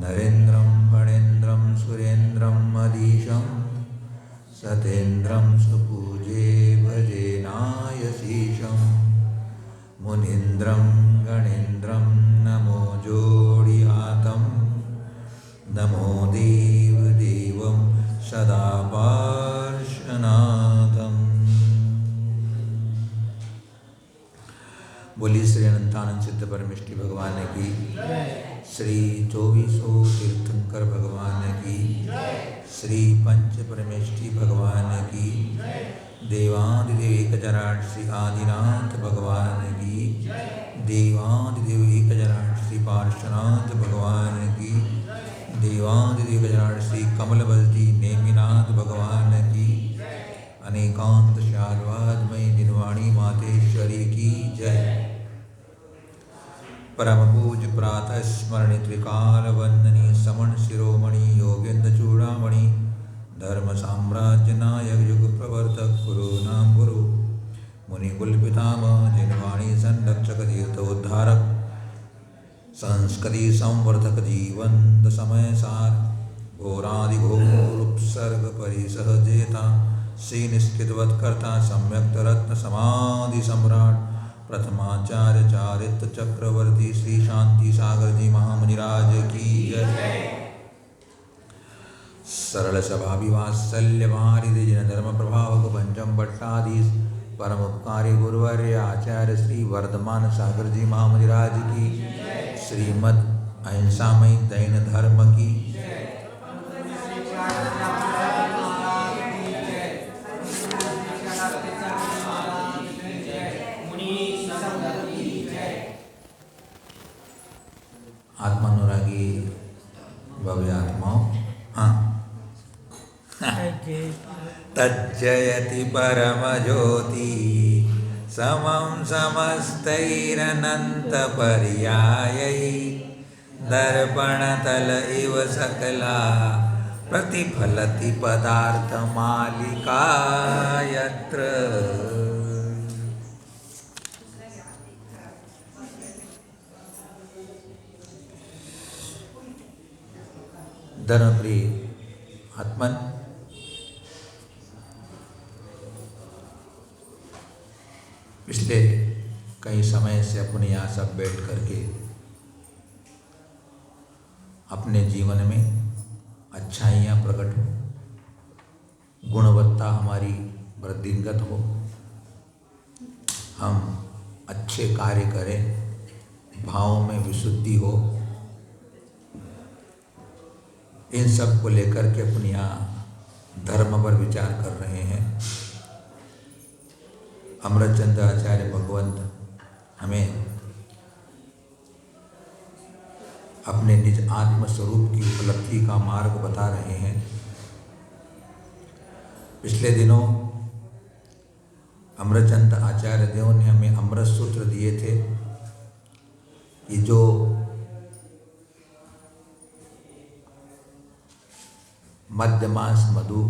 नरेन्द्रं फणेन्द्रं सुरेन्द्रं मदीशं सतेन्द्रं सुपूजे भजे नायशीशं मुनीन्द्रं गणेन्द्रं नमो जोडिहातं नमो देवदेवं सदा पार्श्वनाथम्। बोली श्री अनंतानंद सिद्ध परमेष्टि भगवान की, श्री 2400 तीर्थंकर भगवान की, श्री पंच परमेष्टि भगवान की, देवादिदेव एकजराट श्री आदिनाथ भगवान की, देवादिदेव एकजराट श्री पार्श्वनाथ भगवान की, देवादिदेव एकजराट श्री कमलवल्ली नेमिनाथ भगवान की, अनेकांत शालवादमयी दिनवाणी मातेश्वरी की जय। परम पूज्य प्रातः स्मरणि त्रिकाल वंदनी समण शिरोमणि योगेन्द्र चूड़ामणि धर्म साम्राज्य नायक युग प्रवर्तक गुरु नाम गुरु मुनि कुल पितामह जिनवाणी संरक्षक तीर्थोद्धारक संस्कृति संवर्धक जीवंत समय सार घोरादि घोर उपसर्ग परिसहजेता श्री निष्ठितवत्कर्ता सम्यक्त रत्न समाधि सम्राट प्रथमाचार्य चारित्र चक्रवर्ती श्री शांति सागर जी महामुनिराज की जय। सरल स्वभावी वात्सल्य वारिधि जिन धर्म प्रभावक पंचम भट्टाधीश परम उपकारी गुरुवर्य आचार्य श्री वर्धमान सागर जी महामुनिराज की, श्रीमद अहिंसामयी दैन धर्म की, आत्मानुरागी भव्य आत्माओं। हाँ, तज्जयति परम ज्योति समं समस्तैरनंत पर्यायै दर्पणतल इव सकला प्रतिफलति पदार्थ मालिका यत्र। धर्मप्रिय आत्मन, पिछले कई समय से अपने यहाँ सब बैठ करके अपने जीवन में अच्छाइयाँ प्रकट हो, गुणवत्ता हमारी वृद्धिंगत हो, हम अच्छे कार्य करें, भावों में विशुद्धि हो, इन सब को लेकर के अपने यहाँ धर्म पर विचार कर रहे हैं। अमृतचंद्र आचार्य भगवंत हमें अपने निज आत्म स्वरूप की उपलब्धि का मार्ग बता रहे हैं। पिछले दिनों अमृतचंद्र आचार्य देव ने हमें अमृत सूत्र दिए थे कि जो मध्य मांस मधु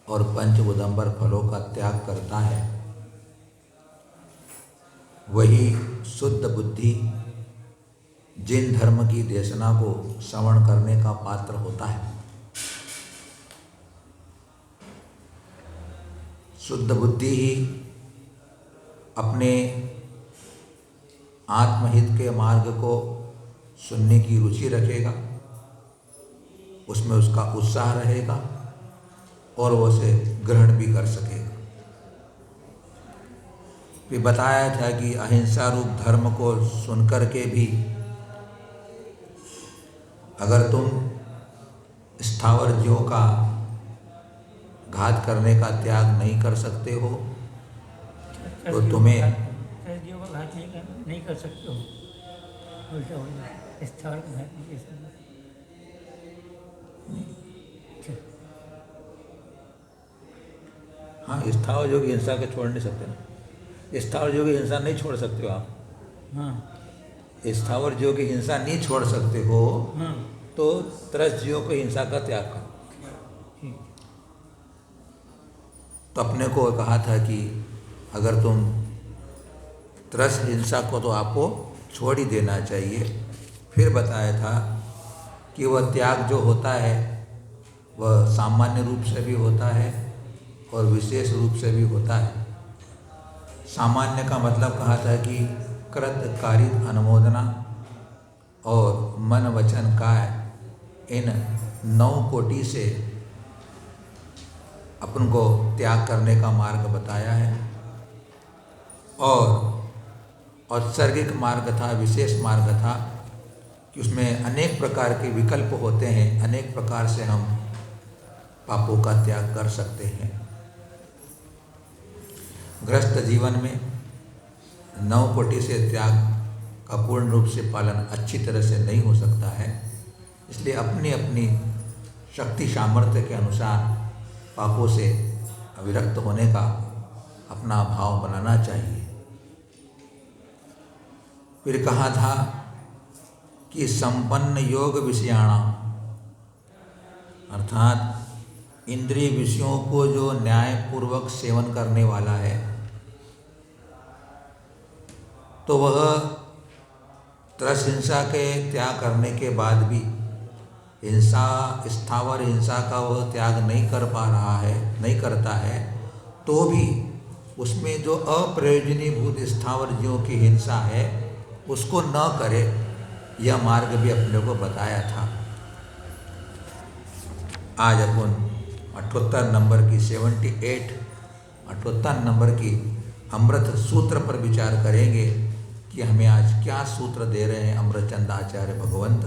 और पंच उदंबर फलों का त्याग करता है, वही शुद्ध बुद्धि जिन धर्म की देशना को श्रवण करने का पात्र होता है। शुद्ध बुद्धि ही अपने आत्महित के मार्ग को सुनने की रुचि रखेगा, उसमें उसका उत्साह रहेगा और वो उसे ग्रहण भी कर सकेगा। भी बताया था कि अहिंसा रूप धर्म को सुनकर के भी अगर तुम स्थावर जीवों का घात करने का त्याग नहीं कर सकते हो तो तुम्हें जीवों का घात नहीं कर सकते हो, उल्टा हो जाए स्थावर का घात नहीं कर सकते। हाँ, स्थावर जो की हिंसा के छोड़ नहीं सकते ना, स्थावर जो की हिंसा नहीं छोड़ सकते हो आप। हाँ, स्थावर जीवों की हिंसा नहीं छोड़ सकते हो। हाँ, तो त्रस्त जीवों को हिंसा का त्याग करो। तो अपने को कहा था कि अगर तुम त्रस्त हिंसा को तो आपको छोड़ ही देना चाहिए। फिर बताया था कि वह त्याग जो होता है वह सामान्य रूप से भी होता है और विशेष रूप से भी होता है। सामान्य का मतलब कहा था कि कृत कारित अनुमोदना और मन वचन काय, इन 9 कोटि से अपन को त्याग करने का मार्ग बताया है। और औत्सर्गिक मार्ग था, विशेष मार्ग था कि उसमें अनेक प्रकार के विकल्प होते हैं, अनेक प्रकार से हम पापों का त्याग कर सकते हैं। गृहस्थ जीवन में 9 कोटि से त्याग का पूर्ण रूप से पालन अच्छी तरह से नहीं हो सकता है, इसलिए अपनी अपनी शक्ति सामर्थ्य के अनुसार पापों से विरक्त होने का अपना भाव बनाना चाहिए। फिर कहा था कि संपन्न योग विषयाणाम, अर्थात इंद्रिय विषयों को जो न्यायपूर्वक सेवन करने वाला है तो वह तरस हिंसा के त्याग करने के बाद भी हिंसा, स्थावर हिंसा का वह त्याग नहीं कर पा रहा है, नहीं करता है, तो भी उसमें जो अप्रयोजनीभूत स्थावर जीवों की हिंसा है उसको न करे, यह मार्ग भी अपने को बताया था। आज अपन 78 नंबर की 78 नंबर की अमृत सूत्र पर विचार करेंगे कि हमें आज क्या सूत्र दे रहे हैं अमृतचंद आचार्य भगवंत।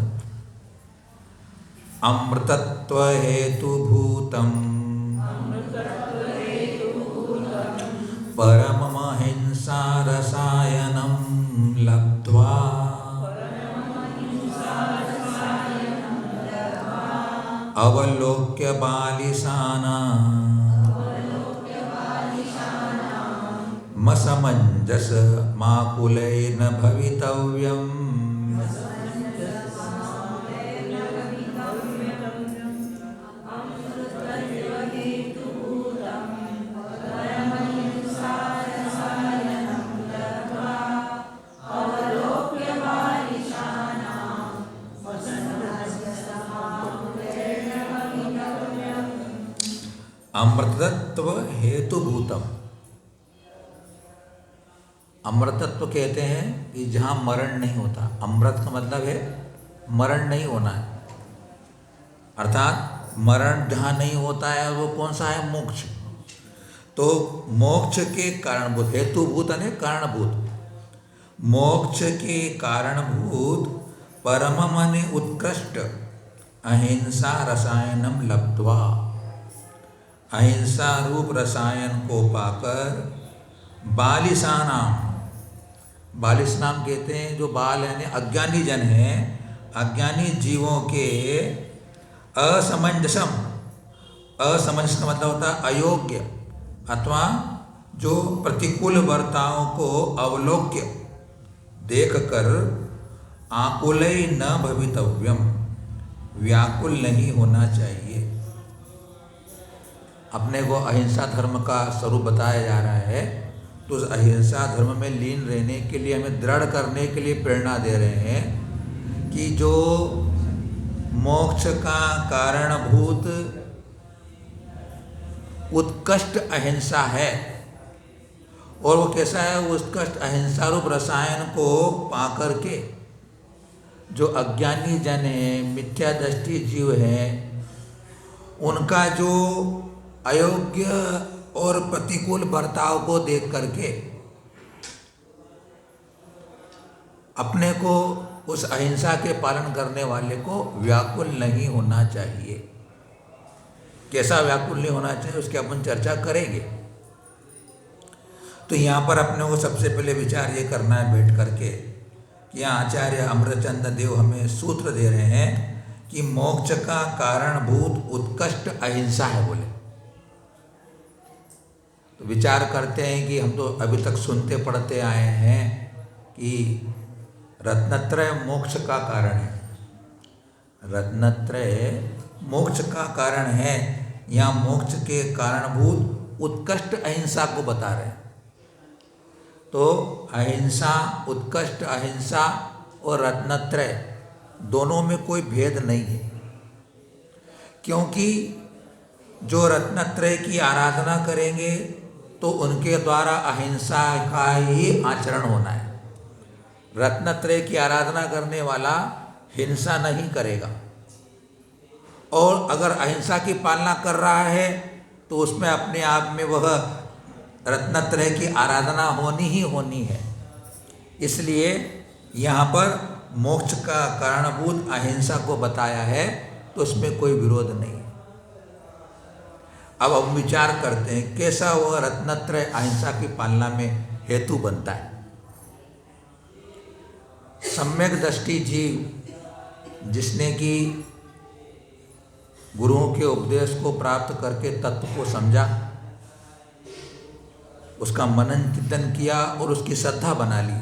अमृतत्व हेतु भूतम परमहिंसा रसायनम लब्ध्वा अवलोक्य बालिशाना मसमंजस माकुलेन भवितव्यम्। अमृतत्व हेतुभूतम, अमृतत्व कहते हैं कि जहाँ मरण नहीं होता। अमृत का मतलब है मरण नहीं होना है, अर्थात मरण जहाँ नहीं होता है वो कौन सा है? मोक्ष। तो मोक्ष के कारणभूत, हेतुभूत यानी कारणभूत, मोक्ष के कारणभूत परम माने उत्कृष्ट अहिंसा रसायनम लब्ध्वा, अहिंसा रूप रसायन को पाकर बालिशानाम, बालिश नाम कहते हैं जो बाल यानी अज्ञानी जन हैं, अज्ञानी जीवों के असमंजसम, असमंजस का मतलब होता है अयोग्य अथवा जो प्रतिकूल वर्ताओं को अवलोक्य देखकर आकुलई न भवितव्यम, व्याकुल नहीं होना चाहिए। अपने को अहिंसा धर्म का स्वरूप बताया जा रहा है, तो उस अहिंसा धर्म में लीन रहने के लिए हमें दृढ़ करने के लिए प्रेरणा दे रहे हैं कि जो मोक्ष का कारणभूत उत्कृष्ट अहिंसा है, और वो कैसा है? उत्कृष्ट अहिंसा रूप रसायन को पाकर के जो अज्ञानी जन है, मिथ्या दृष्टि जीव है, उनका जो अयोग्य और प्रतिकूल बर्ताव को देख करके अपने को, उस अहिंसा के पालन करने वाले को व्याकुल नहीं होना चाहिए। कैसा व्याकुल नहीं होना चाहिए उसकी अपन चर्चा करेंगे। तो यहाँ पर अपने को सबसे पहले विचार ये करना है बैठ करके कि यहाँ आचार्य अमृतचंद देव हमें सूत्र दे रहे हैं कि मोक्ष का कारणभूत उत्कृष्ट अहिंसा है। बोले तो विचार करते हैं कि हम तो अभी तक सुनते पढ़ते आए हैं कि रत्नत्रय मोक्ष का कारण है, रत्नत्रय मोक्ष का कारण है। यहाँ मोक्ष के कारणभूत उत्कृष्ट अहिंसा को बता रहे हैं। तो अहिंसा, उत्कृष्ट अहिंसा और रत्नत्रय, दोनों में कोई भेद नहीं है, क्योंकि जो रत्नत्रय की आराधना करेंगे तो उनके द्वारा अहिंसा का ही आचरण होना है। रत्नत्रय की आराधना करने वाला हिंसा नहीं करेगा, और अगर अहिंसा की पालना कर रहा है तो उसमें अपने आप में वह रत्नत्रय की आराधना होनी ही होनी है। इसलिए यहाँ पर मोक्ष का कारणभूत अहिंसा को बताया है, तो उसमें कोई विरोध नहीं। अब हम विचार करते हैं कैसा वह रत्नत्रय अहिंसा की पालना में हेतु बनता है। सम्यक दृष्टि जीव जिसने कि गुरुओं के उपदेश को प्राप्त करके तत्व को समझा, उसका मनन चिंतन किया और उसकी श्रद्धा बना ली,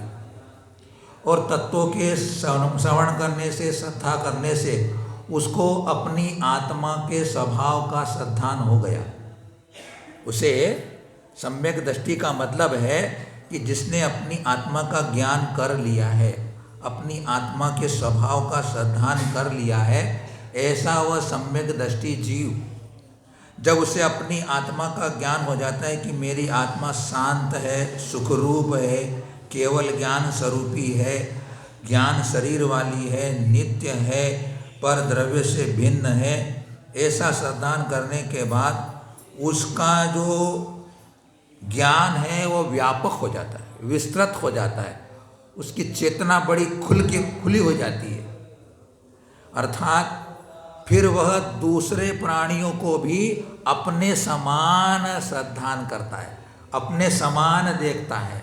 और तत्वों के श्रवण करने से, श्रद्धा करने से उसको अपनी आत्मा के स्वभाव का श्रद्धान हो गया। उसे सम्यक दृष्टि का मतलब है कि जिसने अपनी आत्मा का ज्ञान कर लिया है, अपनी आत्मा के स्वभाव का श्रद्धान कर लिया है, ऐसा वह सम्यक दृष्टि जीव जब उसे अपनी आत्मा का ज्ञान हो जाता है कि मेरी आत्मा शांत है, सुखरूप है, केवल ज्ञान स्वरूपी है, ज्ञान शरीर वाली है, नित्य है, पर द्रव्य से भिन्न है, ऐसा श्रद्धान करने के बाद उसका जो ज्ञान है वो व्यापक हो जाता है, विस्तृत हो जाता है, उसकी चेतना बड़ी खुली हो जाती है। अर्थात फिर वह दूसरे प्राणियों को भी अपने समान श्रद्धान करता है, अपने समान देखता है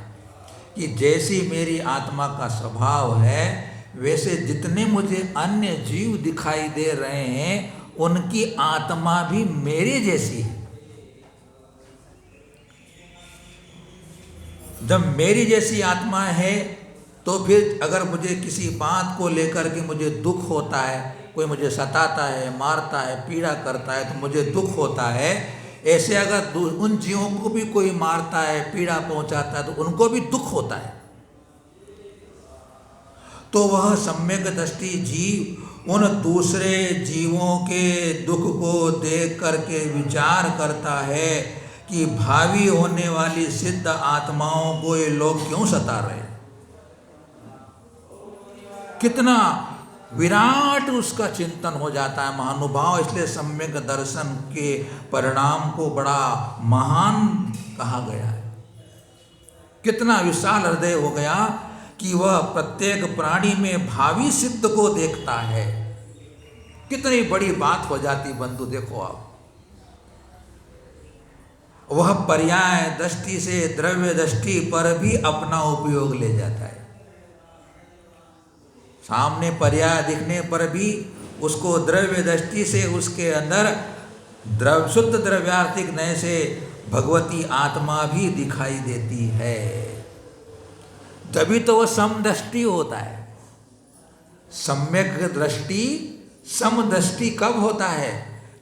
कि जैसी मेरी आत्मा का स्वभाव है वैसे जितने मुझे अन्य जीव दिखाई दे रहे हैं उनकी आत्मा भी मेरी जैसी है। जब मेरी जैसी आत्मा है तो फिर अगर मुझे किसी बात को लेकर के मुझे दुख होता है, कोई मुझे सताता है, मारता है, पीड़ा करता है तो मुझे दुख होता है, ऐसे अगर उन जीवों को भी कोई मारता है, पीड़ा पहुंचाता है तो उनको भी दुख होता है। तो वह सम्यक दृष्टि जीव उन दूसरे जीवों के दुख को देख करके विचार करता है कि भावी होने वाली सिद्ध आत्माओं को ये लोग क्यों सता रहे हैं। कितना विराट उसका चिंतन हो जाता है महानुभाव। इसलिए सम्यक दर्शन के परिणाम को बड़ा महान कहा गया है। कितना विशाल हृदय हो गया कि वह प्रत्येक प्राणी में भावी सिद्ध को देखता है। कितनी बड़ी बात हो जाती बंधु, देखो आप, वह पर्याय दृष्टि से द्रव्य दृष्टि पर भी अपना उपयोग ले जाता है। सामने पर्याय दिखने पर भी उसको द्रव्य दृष्टि से उसके अंदर शुद्ध द्रव्यार्थिक नय से भगवती आत्मा भी दिखाई देती है। तभी तो वह समदृष्टि होता है। सम्यक दृष्टि समदृष्टि कब होता है?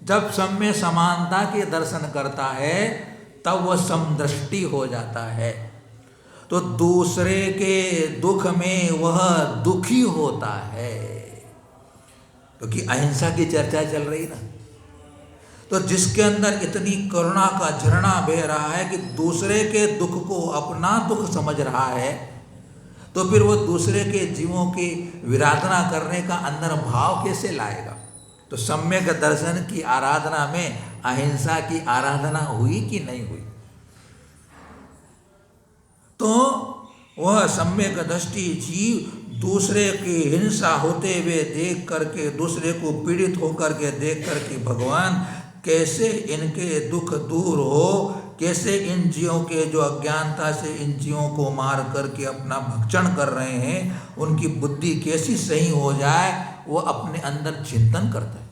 जब सम्य समानता के दर्शन करता है तब वह समदृष्टि हो जाता है। तो दूसरे के दुख में वह दुखी होता है, क्योंकि अहिंसा की चर्चा चल रही ना। तो जिसके अंदर इतनी करुणा का झरना बह रहा है कि दूसरे के दुख को अपना दुख समझ रहा है, तो फिर वो दूसरे के जीवों की विराधना करने का अंदर भाव कैसे लाएगा? तो सम्यक दर्शन की आराधना में अहिंसा की आराधना हुई कि नहीं हुई? तो वह सम्यक दृष्टि जीव दूसरे की हिंसा होते हुए देख करके, दूसरे को पीड़ित होकर के देख करके, भगवान कैसे इनके दुख दूर हो, कैसे इन जीवों के जो अज्ञानता से इन जीवों को मार करके अपना भक्षण कर रहे हैं, उनकी बुद्धि कैसी सही हो जाए, वो अपने अंदर चिंतन करता है।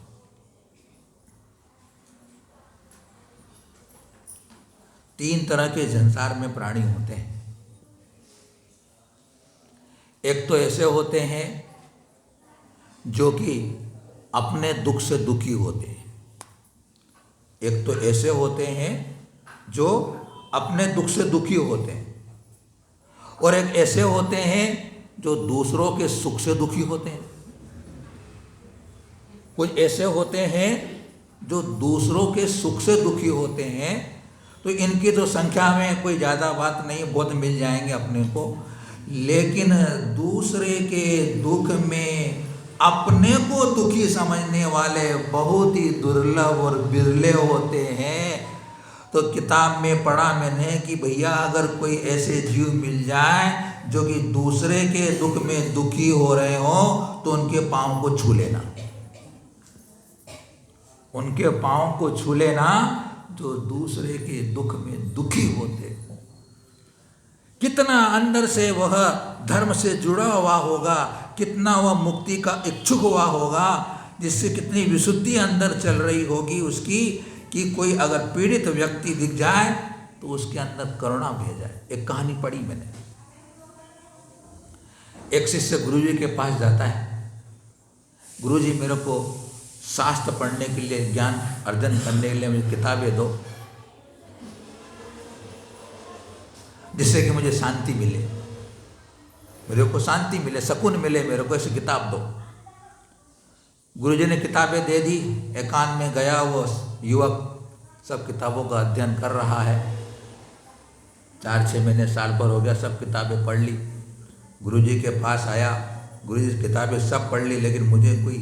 तीन तरह के संसार में प्राणी होते हैं। एक तो ऐसे होते हैं जो कि अपने दुख से दुखी होते हैं। एक तो ऐसे होते हैं जो अपने दुख से दुखी होते हैं, और एक ऐसे होते हैं जो दूसरों के सुख से दुखी होते हैं। कुछ ऐसे होते हैं जो दूसरों के सुख से दुखी होते हैं, तो इनकी तो संख्या में कोई ज़्यादा बात नहीं, बहुत मिल जाएंगे अपने को। लेकिन दूसरे के दुख में अपने को दुखी समझने वाले बहुत ही दुर्लभ और बिरले होते हैं। तो किताब में पढ़ा मैंने कि भैया अगर कोई ऐसे जीव मिल जाए जो कि दूसरे के दुख में दुखी हो रहे हो, तो उनके पाँव को छू लेना, उनके पाँव को छू लेना जो दूसरे के दुख में दुखी होते हो। कितना अंदर से वह धर्म से जुड़ा हुआ होगा, कितना वह मुक्ति का इच्छुक हुआ होगा, जिससे कितनी विशुद्धि अंदर चल रही होगी उसकी, कि कोई अगर पीड़ित व्यक्ति दिख जाए तो उसके अंदर करुणा भेज जाए। एक कहानी पढ़ी मैंने, एक शिष्य गुरुजी के पास जाता है, गुरुजी मेरे को शास्त्र पढ़ने के लिए, ज्ञान अर्जन करने के लिए मुझे किताबें दो जिससे कि मुझे शांति मिले, मेरे को शांति मिले, सुकून मिले, मेरे को ऐसी किताब दो। गुरुजी ने किताबें दे दी। एकांत में गया, वो युवक सब किताबों का अध्ययन कर रहा है। 4-6 महीने, साल भर हो गया, सब किताबें पढ़ ली। गुरुजी के पास आया, गुरुजी किताबें सब पढ़ ली, लेकिन मुझे कोई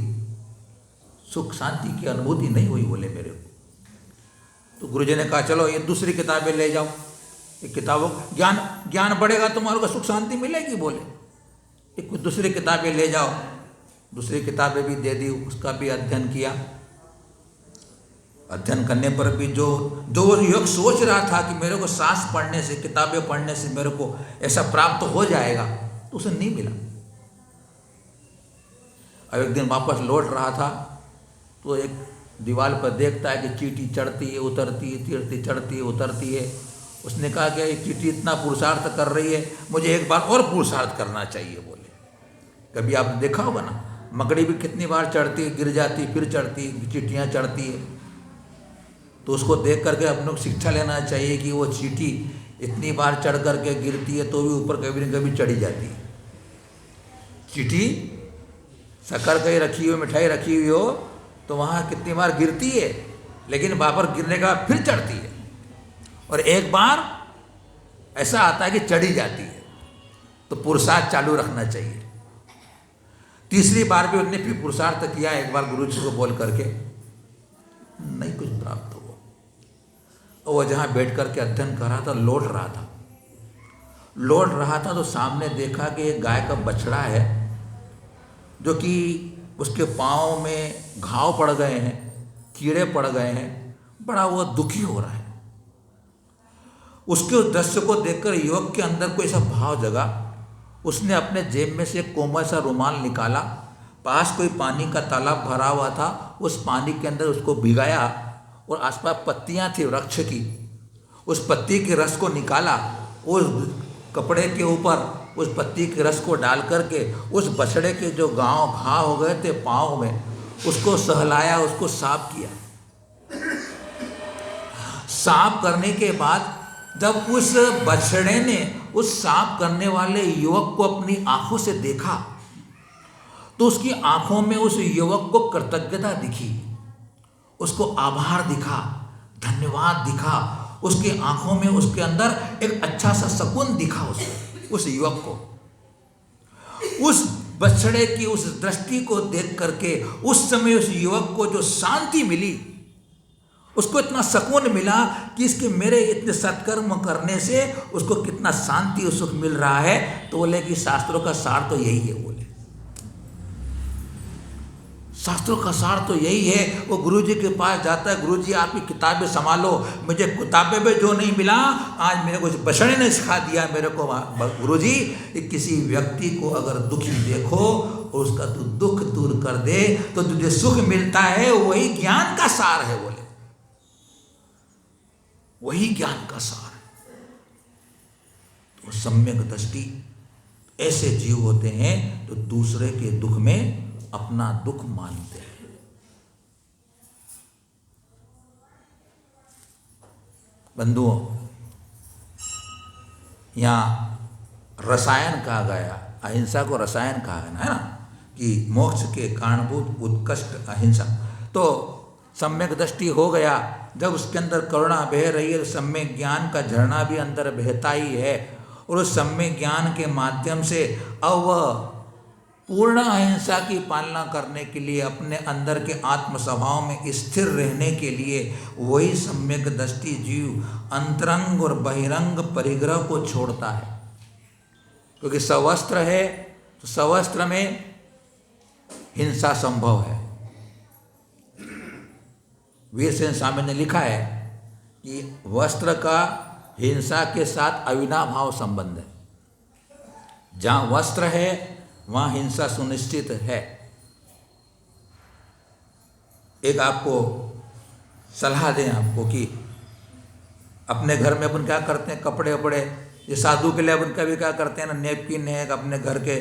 सुख शांति की अनुभूति नहीं हुई, बोले मेरे को। तो गुरुजी ने कहा चलो ये दूसरी किताबें ले जाओ, ये किताबों ज्ञान बढ़ेगा, तुम्हारे को सुख शांति मिलेगी, बोले ये कुछ दूसरी किताबें ले जाओ। दूसरी किताबें भी दे दी, उसका भी अध्ययन किया। अध्ययन करने पर भी जो वो युवक सोच रहा था कि मेरे को सांस पढ़ने से, किताबें पढ़ने से मेरे को ऐसा प्राप्त हो जाएगा, तो उसे नहीं मिला। अब एक दिन वापस लौट रहा था, तो एक दीवार पर देखता है कि चींटी चढ़ती है, उतरती है, चढ़ती है, उतरती है। उसने कहा कि ये चींटी इतना पुरुषार्थ कर रही है, मुझे एक बार और पुरुषार्थ करना चाहिए, बोले। कभी आपने देखा होगा ना, मकड़ी भी कितनी बार चढ़ती है, गिर जाती है, फिर चढ़ती है, चींटियाँ चढ़ती है। तो उसको देख करके अपने को शिक्षा लेना चाहिए कि वो चींटी इतनी बार चढ़ करके गिरती है तो भी ऊपर कभी न कभी चढ़ी जाती है। चींटी शक्कर कहीं रखी हुई, मिठाई रखी हुई हो तो वहाँ कितनी बार गिरती है, लेकिन वापस गिरने का फिर चढ़ती है, और एक बार ऐसा आता है कि चढ़ी जाती है। तो पुरुषार्थ चालू रखना चाहिए। तीसरी बार भी उसने फिर पुरुषार्थ किया, एक बार गुरु जी को बोल करके, नहीं कुछ प्राप्त हुआ। और वह जहाँ बैठ करके अध्ययन कर रहा था, लौट रहा था तो सामने देखा कि एक गाय का बछड़ा है, जो कि उसके पाँव में घाव पड़ गए हैं, कीड़े पड़ गए हैं, बड़ा वो दुखी हो रहा है। उसके उस दृश्य को देखकर युवक के अंदर कोई ऐसा भाव जगा। उसने अपने जेब में से एक कोमल सा रुमाल निकाला, पास कोई पानी का तालाब भरा हुआ था, उस पानी के अंदर उसको भिगाया, और आसपास पत्तियां थी वृक्ष की, उस पत्ती के रस को निकाला, उस कपड़े के ऊपर उस पत्ती के रस को डाल करके उस बछड़े के जो घाव हो गए थे पाँव में, उसको सहलाया, उसको साफ किया। साफ करने के बाद जब उस बछड़े ने उस साफ करने वाले युवक को अपनी आंखों से देखा, तो उसकी आंखों में उस युवक को कृतज्ञता दिखी, उसको आभार दिखा, धन्यवाद दिखा। उसकी आंखों में, उसके अंदर एक अच्छा सा सुकून दिखा उस युवक को। उस बछड़े की उस दृष्टि को देख करके उस समय उस युवक को जो शांति मिली, उसको इतना सुकून मिला कि इसके मेरे इतने सत्कर्म करने से उसको कितना शांति और सुख मिल रहा है। तो बोले कि शास्त्रों का सार तो यही है, बोले शास्त्रों का सार तो यही है। वो गुरुजी के पास जाता है, गुरुजी आपकी किताबें संभालो, मुझे किताबें में जो नहीं मिला, आज मेरे को बछड़े ने सिखा दिया मेरे को। गुरुजी, किसी व्यक्ति को अगर दुखी देखो और उसका तू दुख दूर कर दे तो तुझे सुख मिलता है, वही ज्ञान का सार है, बोले वही ज्ञान का सार है। तो सम्यक दृष्टि ऐसे जीव होते हैं तो दूसरे के दुख में अपना दुख मानते हैं। बंधुओं, यहां रसायन कहा गया, अहिंसा को रसायन कहा गया है ना। कि मोक्ष के कारणभूत उत्कृष्ट अहिंसा। तो सम्यक दृष्टि हो गया, जब उसके अंदर करुणा बह रही है तो सम्यक ज्ञान का झरना भी अंदर बहता ही है, और उस सम्यक ज्ञान के माध्यम से अब वह पूर्ण अहिंसा की पालना करने के लिए, अपने अंदर के आत्म स्वभाव में स्थिर रहने के लिए, वही सम्यक दृष्टि जीव अंतरंग और बहिरंग परिग्रह को छोड़ता है। क्योंकि सवस्त्र है तो सवस्त्र में हिंसा संभव है। वीरसेन स्वामी ने लिखा है कि वस्त्र का हिंसा के साथ अविनाभाव संबंध है। जहाँ वस्त्र है वहाँ हिंसा सुनिश्चित है। एक आपको सलाह दें आपको कि अपने घर में अपन क्या करते हैं, कपड़े वपड़े, ये साधु के लिए अपन कभी क्या करते हैं ना, नेपकिन है, अपने घर के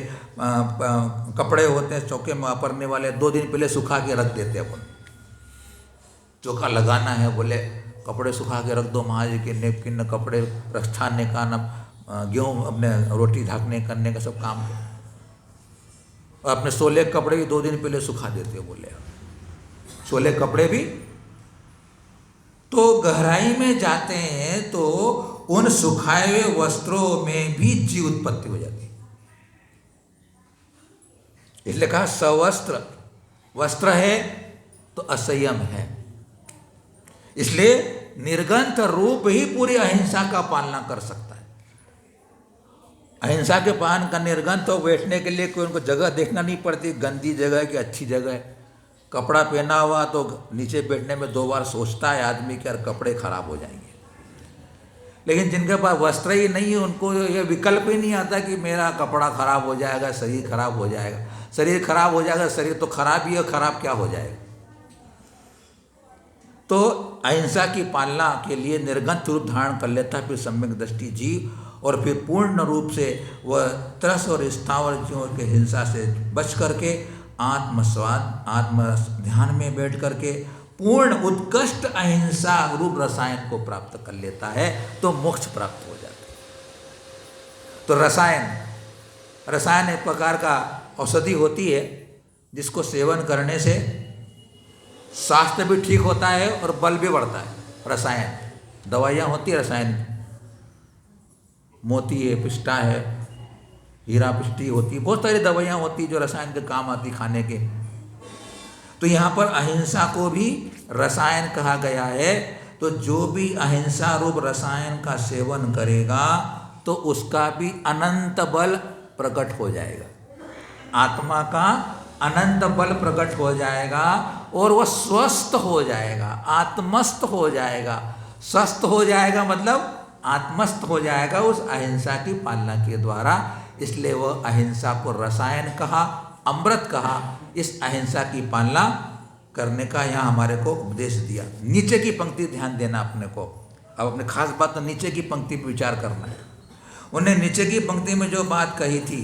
कपड़े होते हैं चौके में वापरने वाले, 2 दिन पहले सुखा के रख देते हैं अपन। चौका लगाना है बोले कपड़े सुखा के रख दो, महाराज के नेपकिन न कपड़े रखने का, न गेहूँ अपने रोटी ढाकने करने का सब काम है। और अपने सोले कपड़े भी 2 दिन पहले सुखा देते हो बोले, सोले कपड़े भी। तो गहराई में जाते हैं तो उन सुखाए हुए वस्त्रों में भी जीव उत्पत्ति हो जाती है। इसलिए कहा सवस्त्र, वस्त्र है तो असंयम है। इसलिए निर्गंथ रूप ही पूरी अहिंसा का पालना कर सकता है। अहिंसा के पालन का निर्गंथ तो बैठने के लिए कोई उनको जगह देखना नहीं पड़ती, गंदी जगह है कि अच्छी जगह है। कपड़ा पहना हुआ तो नीचे बैठने में 2 बार सोचता है आदमी कि यार कपड़े खराब हो जाएंगे। लेकिन जिनके पास वस्त्र ही नहीं है उनको ये विकल्प ही नहीं आता कि मेरा कपड़ा खराब हो जाएगा, शरीर खराब हो जाएगा। शरीर खराब हो जाएगा, शरीर तो खराब ही है, खराब क्या हो जाएगा। तो अहिंसा की पालना के लिए निर्गंथ रूप धारण कर लेता है फिर सम्यक दृष्टि जीव, और फिर पूर्ण रूप से वह त्रस और स्थावर जीवों के हिंसा से बच करके आत्मस्वाद, आत्म ध्यान में बैठ करके पूर्ण उत्कृष्ट अहिंसा रूप रसायन को प्राप्त कर लेता है, तो मोक्ष प्राप्त हो जाता है। तो रसायन एक प्रकार का औषधि होती है जिसको सेवन करने से स्वास्थ्य भी ठीक होता है और बल भी बढ़ता है। रसायन दवाइयाँ होती है, रसायन मोती है, पिस्टा है, हीरा पिष्टी होती है, बहुत सारी दवाइयाँ होती है जो रसायन के काम आती खाने के। तो यहाँ पर अहिंसा को भी रसायन कहा गया है। तो जो भी अहिंसा रूप रसायन का सेवन करेगा तो उसका भी अनंत बल प्रकट हो जाएगा, आत्मा का अनंत बल प्रकट हो जाएगा, और वह स्वस्थ हो जाएगा, आत्मस्थ हो जाएगा। स्वस्थ हो जाएगा मतलब आत्मस्थ हो जाएगा उस अहिंसा की पालना के द्वारा। इसलिए वह अहिंसा को रसायन कहा, अमृत कहा। इस अहिंसा की पालना करने का यहाँ हमारे को उपदेश दिया। नीचे की पंक्ति ध्यान देना अपने को। अब अपने खास बात तो नीचे की पंक्ति पर विचार करना है। उन्हें नीचे की पंक्ति में जो बात कही थी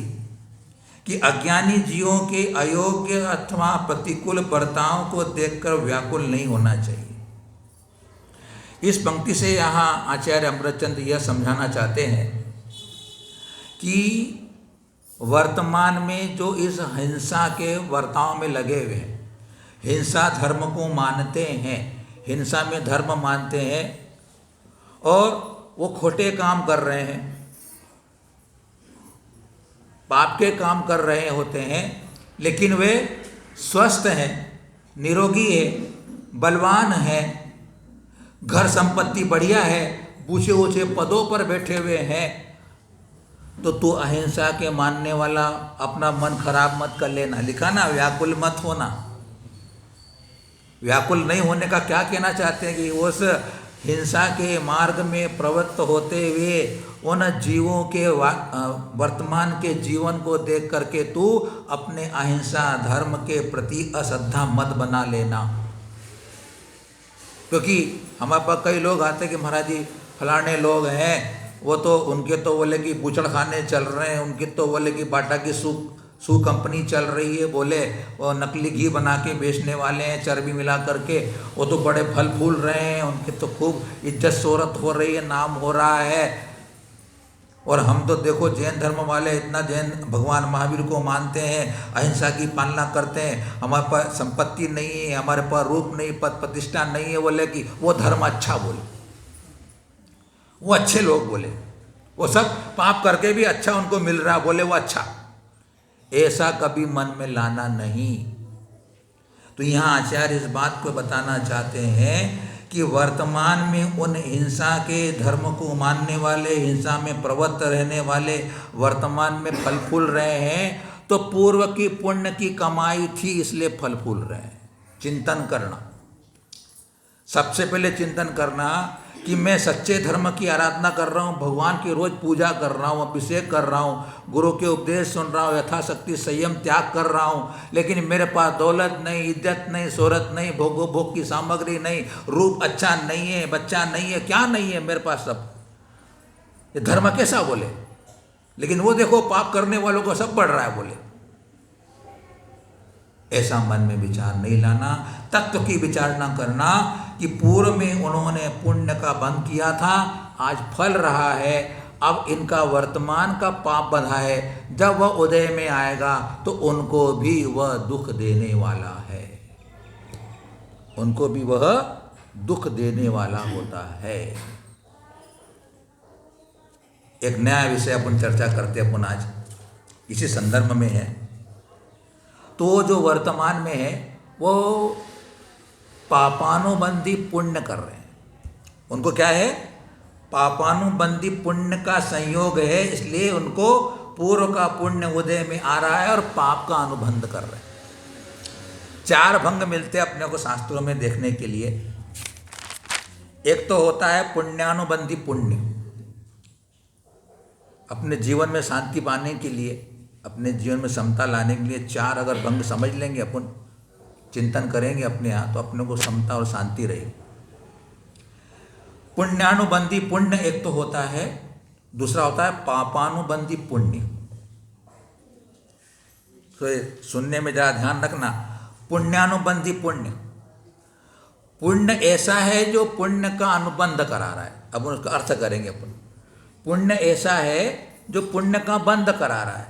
कि अज्ञानी जीवों के अयोग्य अथवा प्रतिकूल बर्ताव को देखकर व्याकुल नहीं होना चाहिए। इस पंक्ति से यहाँ आचार्य अमृतचंद यह समझाना चाहते हैं कि वर्तमान में जो इस हिंसा के बर्ताव में लगे हुए हैं, हिंसा धर्म को मानते हैं, हिंसा में धर्म मानते हैं, और वो खोटे काम कर रहे हैं, पाप के काम कर रहे होते हैं, लेकिन वे स्वस्थ हैं, निरोगी है, बलवान है, घर संपत्ति बढ़िया है, ऊंचे ऊंचे पदों पर बैठे हुए हैं। तो तू अहिंसा के मानने वाला अपना मन खराब मत कर लेना। लिखा ना, व्याकुल मत होना। व्याकुल नहीं होने का क्या कहना चाहते हैं कि उस हिंसा के मार्ग में प्रवृत्त होते हुए उन जीवों के वर्तमान के जीवन को देख करके तू अपने अहिंसा धर्म के प्रति अश्रद्धा मत बना लेना। क्योंकि हमारे पास कई लोग आते कि महाराज जी फलाने लोग हैं, वो तो उनके तो बोले कि बूचड़ खाने चल रहे हैं, उनके तो बोले कि बाटा की सू कंपनी चल रही है, बोले वो नकली घी बना के बेचने वाले हैं चर्बी मिला करके, वो तो बड़े फल फूल रहे हैं, उनके तो खूब इज्जत शोहरत हो रही है, नाम हो रहा है। और हम तो देखो जैन धर्म वाले इतना जैन भगवान महावीर को मानते हैं, अहिंसा की पालना करते हैं, हमारे पास संपत्ति नहीं है, हमारे पास रूप नहीं, पद प्रतिष्ठा नहीं है, बोले कि वो धर्म अच्छा, बोले वो अच्छे लोग, बोले वो सब पाप करके भी अच्छा उनको मिल रहा, बोले वो अच्छा। ऐसा कभी मन में लाना नहीं। तो यहाँ आचार्य इस बात को बताना चाहते हैं कि वर्तमान में उन हिंसा के धर्म को मानने वाले, हिंसा में प्रवृत्त रहने वाले वर्तमान में फल फूल रहे हैं, तो पूर्व की पुण्य की कमाई थी इसलिए फल फूल रहे हैं। चिंतन करना, सबसे पहले चिंतन करना कि मैं सच्चे धर्म की आराधना कर रहा हूँ, भगवान की रोज पूजा कर रहा हूँ, अभिषेक कर रहा हूँ, गुरु के उपदेश सुन रहा हूँ, यथाशक्ति संयम त्याग कर रहा हूँ, लेकिन मेरे पास दौलत नहीं, इज्जत नहीं, शोहरत नहीं, भोग की सामग्री नहीं, रूप अच्छा नहीं है, बच्चा नहीं है, क्या नहीं है मेरे पास सब, ये धर्म कैसा, बोले। लेकिन वो देखो पाप करने वालों को सब बढ़ रहा है, बोले। ऐसा मन में विचार नहीं लाना, तत्व की विचारणा करना कि पूर्व में उन्होंने पुण्य का बंध किया था, आज फल रहा है, अब इनका वर्तमान का पाप बंधा है, जब वह उदय में आएगा तो उनको भी वह दुख देने वाला है, उनको भी वह दुख देने वाला होता है। एक नया विषय अपन चर्चा करते हैं, अपन आज इसी संदर्भ में है। तो जो वर्तमान में है वो पापानुबंधी पुण्य कर रहे हैं, उनको क्या है, पापानुबंधी पुण्य का संयोग है, इसलिए उनको पूर्व का पुण्य उदय में आ रहा है और पाप का अनुबंध कर रहे हैं। 4 भंग मिलते हैं अपने को शास्त्रों में देखने के लिए। एक तो होता है पुण्यानुबंधी पुण्य, अपने जीवन में शांति पाने के लिए, अपने जीवन में समता लाने के लिए 4 अगर भंग समझ लेंगे, अपन चिंतन करेंगे अपने यहाँ, तो अपने को समता और शांति रहेगी। पुण्यानुबंधी पुण्य एक तो होता है, दूसरा होता है पापानुबंधी पुण्य। तो सुनने में जरा ध्यान रखना, पुण्यानुबंधी पुण्य, पुण्य ऐसा है जो पुण्य का अनुबंध करा रहा है। अब उसका अर्थ करेंगे अपन। पुण्य ऐसा है जो पुण्य का बंध करा रहा है,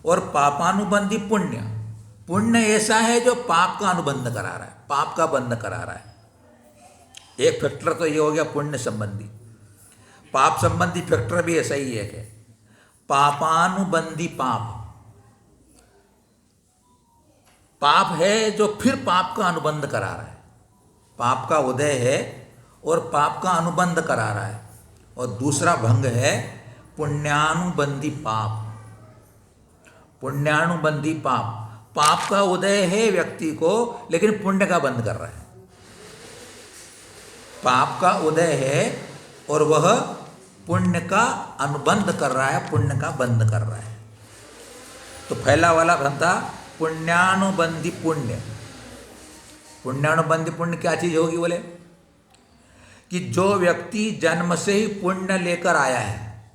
और पापानुबंधी पुण्य, पुण्य ऐसा है जो पाप का अनुबंध करा रहा है, पाप का बंध करा रहा है। एक फैक्टर तो ये हो गया पुण्य संबंधी। पाप संबंधी फैक्टर भी ऐसा ही है कि पापानुबंधी पाप, पाप है जो फिर पाप का अनुबंध करा रहा है, पाप का उदय है और पाप का अनुबंध करा रहा है। और दूसरा भंग है पुण्यानुबंधी पाप। पुण्यानुबंधी पाप, पाप का उदय है व्यक्ति को, लेकिन पुण्य का बंध कर रहा है। पाप का उदय है और वह पुण्य का अनुबंध कर रहा है, पुण्य का बंध कर रहा है। तो पहला वाला था पुण्यानुबंधी पुण्य। पुण्यानुबंधी पुण्य क्या चीज होगी, बोले कि जो व्यक्ति जन्म से ही पुण्य लेकर आया है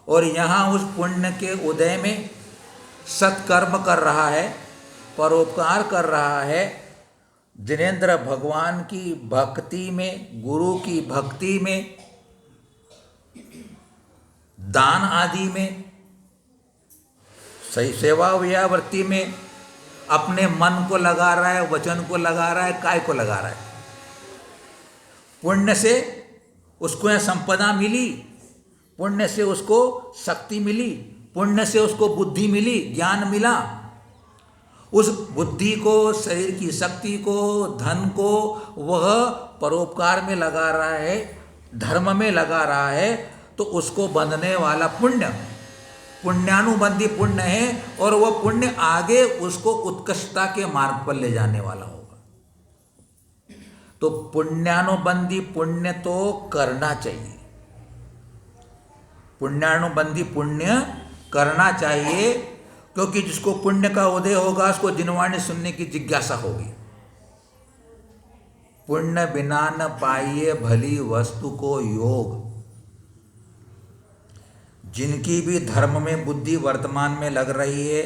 और यहाँ उस पुण्य के उदय में सत्कर्म कर रहा है, परोपकार कर रहा है, जिनेंद्र भगवान की भक्ति में, गुरु की भक्ति में, दान आदि में, सही सेवा व्यावृत्ति में अपने मन को लगा रहा है, वचन को लगा रहा है, काय को लगा रहा है। पुण्य से उसको यह संपदा मिली, पुण्य से उसको शक्ति मिली, पुण्य से उसको बुद्धि मिली, ज्ञान मिला। उस बुद्धि को, शरीर की शक्ति को, धन को वह परोपकार में लगा रहा है, धर्म में लगा रहा है, तो उसको बंधने वाला पुण्य पुण्यानुबंधी पुण्य है, और वह पुण्य आगे उसको उत्कृष्टता के मार्ग पर ले जाने वाला होगा। तो पुण्यानुबंधी पुण्य तो करना चाहिए, पुण्यानुबंधी पुण्य करना चाहिए, क्योंकि जिसको पुण्य का उदय होगा उसको जिनवाणी सुनने की जिज्ञासा होगी। पुण्य बिना न पाइए भली वस्तु को योग। जिनकी भी धर्म में बुद्धि वर्तमान में लग रही है,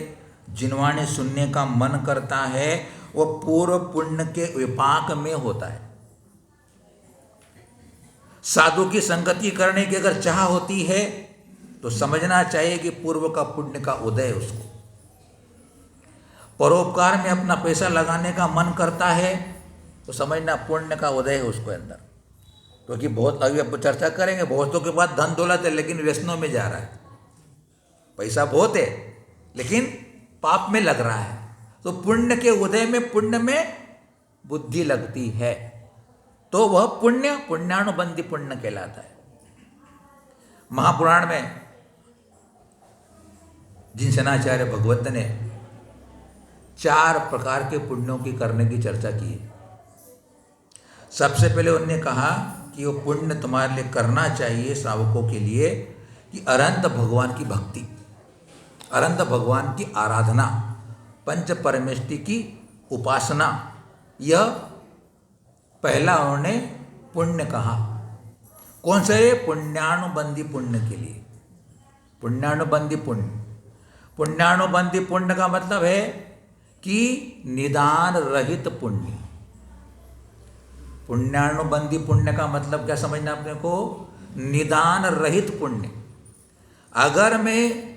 जिनवाणी सुनने का मन करता है, वो पूर्व पुण्य के विपाक में होता है। साधु की संगति करने की अगर चाह होती है तो समझना चाहिए कि पूर्व का पुण्य का उदय है उसको। परोपकार में अपना पैसा लगाने का मन करता है तो समझना पुण्य का उदय है उसके अंदर। क्योंकि बहुत अभी अब चर्चा करेंगे, बहुतों के पास धन दौलत है लेकिन व्यसनों में जा रहा है, पैसा बहुत है लेकिन पाप में लग रहा है। तो पुण्य के उदय में, पुण्य में बुद्धि लगती है तो वह पुण्य पुण्यानुबंधी पुण्य कहलाता है। महापुराण में जिनसेनाचार्य भगवत ने 4 प्रकार के पुण्यों की करने की चर्चा की है। सबसे पहले उन्होंने कहा कि वो पुण्य तुम्हारे लिए करना चाहिए श्रावकों के लिए कि अनंत भगवान की भक्ति, अनंत भगवान की आराधना, पंच परमेष्टि की उपासना, यह पहला उन्होंने पुण्य कहा। कौन से? पुण्यानुबंधी पुण्य के लिए। पुण्यानुबंधी पुण्य, पुण्यानुबंधी पुण्य का मतलब है कि निदान रहित पुण्य। पुण्यानुबंधी पुण्य का मतलब क्या समझना अपने को? निदान रहित पुण्य। अगर मैं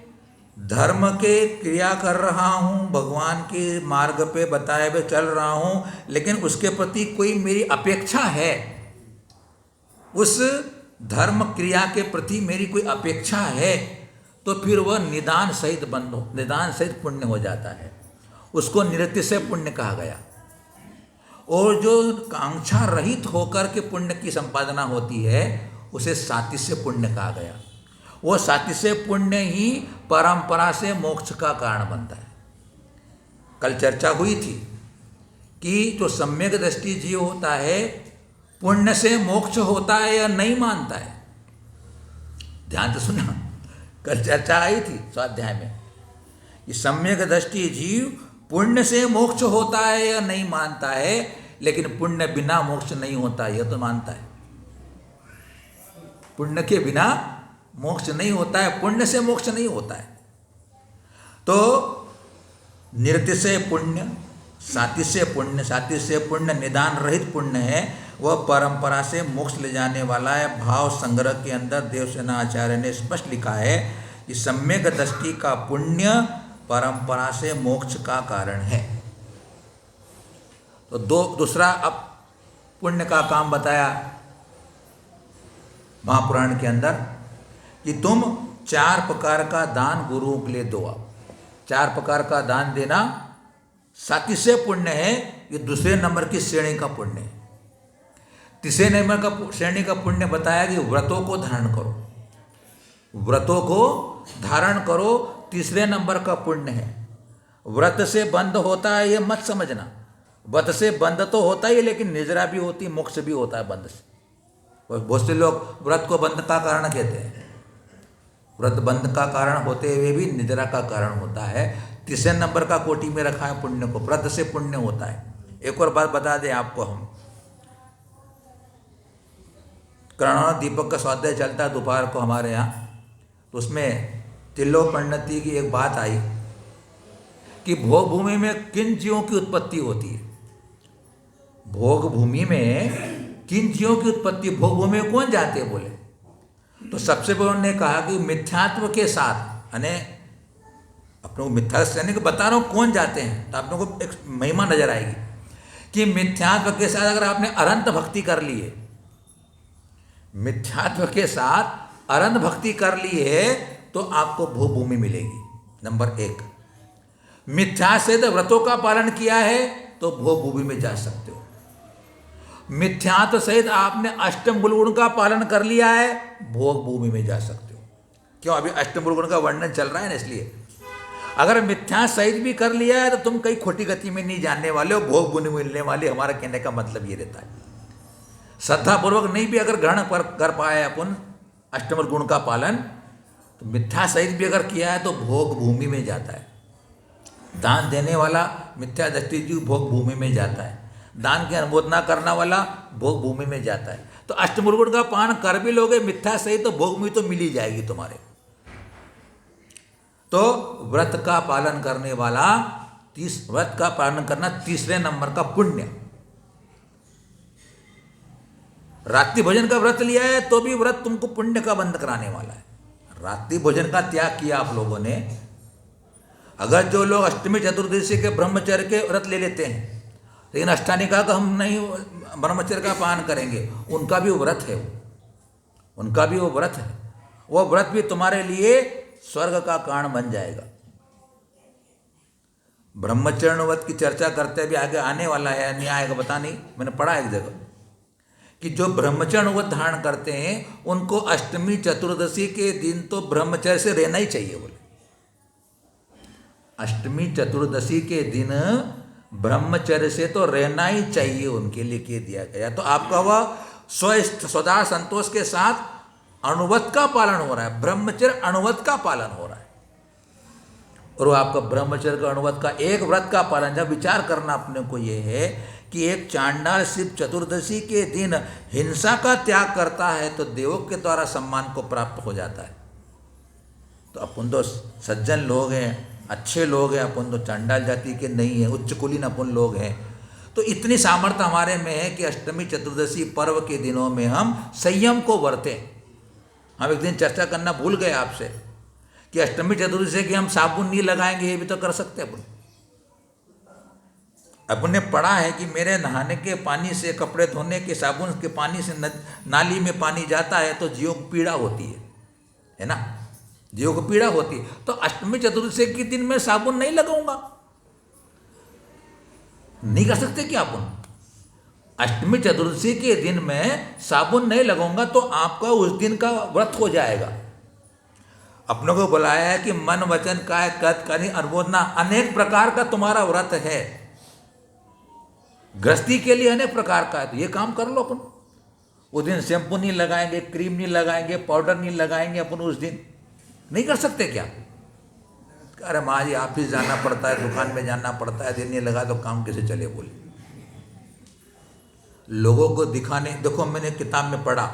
धर्म के क्रिया कर रहा हूँ, भगवान के मार्ग पे बताए हुए चल रहा हूँ, लेकिन उसके प्रति कोई मेरी अपेक्षा है, उस धर्म क्रिया के प्रति मेरी कोई अपेक्षा है, तो फिर वह निदान सहित निदान सहित पुण्य हो जाता है। उसको निरतिशय पुण्य कहा गया। और जो कांक्षा रहित होकर के पुण्य की संपादना होती है उसे सातिशय पुण्य कहा गया। वो सातिशय पुण्य ही परंपरा से मोक्ष का कारण बनता है। कल चर्चा हुई थी कि जो सम्यक दृष्टि जीव होता है पुण्य से मोक्ष होता है या नहीं मानता है। ध्यान से सुना, कल चर्चा आई थी स्वाध्याय में कि सम्यक दृष्टि जीव पुण्य से मोक्ष होता है या नहीं मानता है, लेकिन पुण्य बिना मोक्ष नहीं होता यह तो मानता है। पुण्य के बिना मोक्ष नहीं होता है, पुण्य से मोक्ष नहीं होता है। तो निरतिशय पुण्य, सातिशय पुण्य, सातिशय पुण्य निदान रहित पुण्य है, वह परंपरा से मोक्ष ले जाने वाला है। भाव संग्रह के अंदर देवसेना आचार्य ने स्पष्ट लिखा है कि सम्यक दृष्टि का पुण्य परंपरा से मोक्ष का कारण है। तो दूसरा अब पुण्य का काम बताया महापुराण के अंदर कि तुम 4 प्रकार का दान गुरुओं के लिए दो। 4 प्रकार का दान देना सातिशय पुण्य है, ये दूसरे नंबर की श्रेणी का पुण्य है। तीसरे नंबर का श्रेणी का पुण्य बताया कि व्रतों को धारण करो, व्रतों को धारण करो, तीसरे नंबर का पुण्य है। व्रत से बंद होता है ये मत समझना, व्रत से बंद तो होता ही लेकिन निजरा भी होती, मोक्ष भी होता है बंद से। और बहुत से लोग व्रत को बंद का कारण कहते हैं, व्रत बंद का कारण होते हुए भी निजरा का कारण होता है। तीसरे नंबर का कोटि में रखा है पुण्य को, व्रत से पुण्य होता है। एक और बात बता दें आपको, हम कर्णावत दीपक का स्वाध्याय चलता है दोपहर को हमारे यहाँ, तो उसमें तिल्लोपण्णति की एक बात आई कि भोग भूमि में किन जीवों की उत्पत्ति होती है। भोग भूमि में किन जीवों की उत्पत्ति, भोग भूमि में कौन जाते हैं बोले, तो सबसे पहले उन्होंने कहा कि मिथ्यात्व के साथ, यानी अपने को मिथ्या यानी कि बता रहा हूँ कौन जाते हैं, तो आप लोगों को एक महिमा नजर आएगी कि मिथ्यात्व के साथ अगर आपने अनंत भक्ति कर ली है, मिथ्यात्व के साथ अनंत भक्ति कर ली है तो आपको भोग भूमि मिलेगी। नंबर 1, मिथ्या से व्रतों का पालन किया है तो भोग भूमि में जा सकते हो। मिथ्यात्व सहित आपने अष्टम गुण का पालन कर लिया है, भोग भूमि में जा सकते हो। क्यों? अभी अष्टम गुण का वर्णन चल रहा है ना, इसलिए अगर मिथ्या सहित भी कर लिया है तो तुम कहीं खोटी गति में नहीं जानने वाले हो, भोग भूमि मिलने वाली। हमारा कहने का मतलब ये रहता है, श्रद्धापूर्वक नहीं भी अगर ग्रहण कर पाए अपन अष्टम गुण का पालन, तो मिथ्या सहित भी अगर किया है तो भोग भूमि में जाता है। दान देने वाला मिथ्या दृष्टि जीव भोग भूमि में जाता है, दान की अनुमोदना करने वाला भोग भूमि में जाता है। तो अष्टम गुण का पान कर भी लोगे मिथ्या सहित तो भोग भूमि तो मिल ही जाएगी तुम्हारे। तो व्रत का पालन करने वाला, व्रत का पालन करना तीसरे नंबर का पुण्य। रात्रि भोजन का व्रत लिया है तो भी व्रत तुमको पुण्य का बंध कराने वाला है। रात्रि भोजन का त्याग किया आप लोगों ने। अगर जो लोग अष्टमी चतुर्दशी के ब्रह्मचर्य के व्रत ले लेते हैं, लेकिन अष्टानी का हम नहीं ब्रह्मचर्य का पालन करेंगे, उनका भी वो व्रत है, उनका भी वो व्रत है, वो व्रत भी तुम्हारे लिए स्वर्ग का कारण बन जाएगा। ब्रह्मचर्य व्रत की चर्चा करते भी आगे आने वाला है, नहीं आएगा पता नहीं, मैंने पढ़ा एक जगह कि जो ब्रह्मचर्य व्रत धारण करते हैं उनको अष्टमी चतुर्दशी के दिन तो ब्रह्मचर्य से रहना ही चाहिए। बोले अष्टमी चतुर्दशी के दिन ब्रह्मचर्य से तो रहना ही चाहिए, उनके लिए कह दिया गया। तो आपका वह स्वदा संतोष के साथ अणुव्रत का पालन हो रहा है, ब्रह्मचर्य अणुव्रत का पालन हो रहा है। और वो आपका ब्रह्मचर्य का अणुव्रत का एक व्रत का पालन, जब विचार करना अपने को ये है कि एक चांडाल सिर्फ चतुर्दशी के दिन हिंसा का त्याग करता है तो देवों के द्वारा सम्मान को प्राप्त हो जाता है। तो अपन तो सज्जन लोग हैं, अच्छे लोग हैं, अपन तो चांडाल जाति के नहीं हैं, उच्च कुलीन अपन लोग हैं। तो इतनी सामर्थ्य हमारे में है कि अष्टमी चतुर्दशी पर्व के दिनों में हम संयम को बरतें। हम एक दिन चर्चा करना भूल गए आपसे कि अष्टमी चतुर्दशी के हम साबुन नहीं लगाएंगे, ये भी तो कर सकते हैं अपन। अपन ने पढ़ा है कि मेरे नहाने के पानी से, कपड़े धोने के साबुन के पानी से नाली में पानी जाता है तो जीवों को पीड़ा होती है ना, जीवों को पीड़ा होती है। तो अष्टमी चतुर्दशी के दिन मैं साबुन नहीं लगाऊंगा, नहीं कर सकते क्या अपन? अष्टमी चतुर्दशी के दिन मैं साबुन नहीं लगाऊंगा तो आपका उस दिन का व्रत हो जाएगा। अपनों को बुलाया है कि मन वचन काय कर्त करनी अनुमोदना, अनेक प्रकार का तुम्हारा व्रत है, गृहस्थी के लिए अनेक प्रकार का है, तो ये काम कर लो अपन। उस दिन शैम्पू नहीं लगाएंगे, क्रीम नहीं लगाएंगे, पाउडर नहीं लगाएंगे अपन उस दिन, नहीं कर सकते क्या? अरे माँ जी ऑफिस जाना पड़ता है, दुकान में जाना पड़ता है, दिन नहीं लगा तो काम कैसे चले? बोले लोगों को दिखाने, देखो मैंने किताब में पढ़ा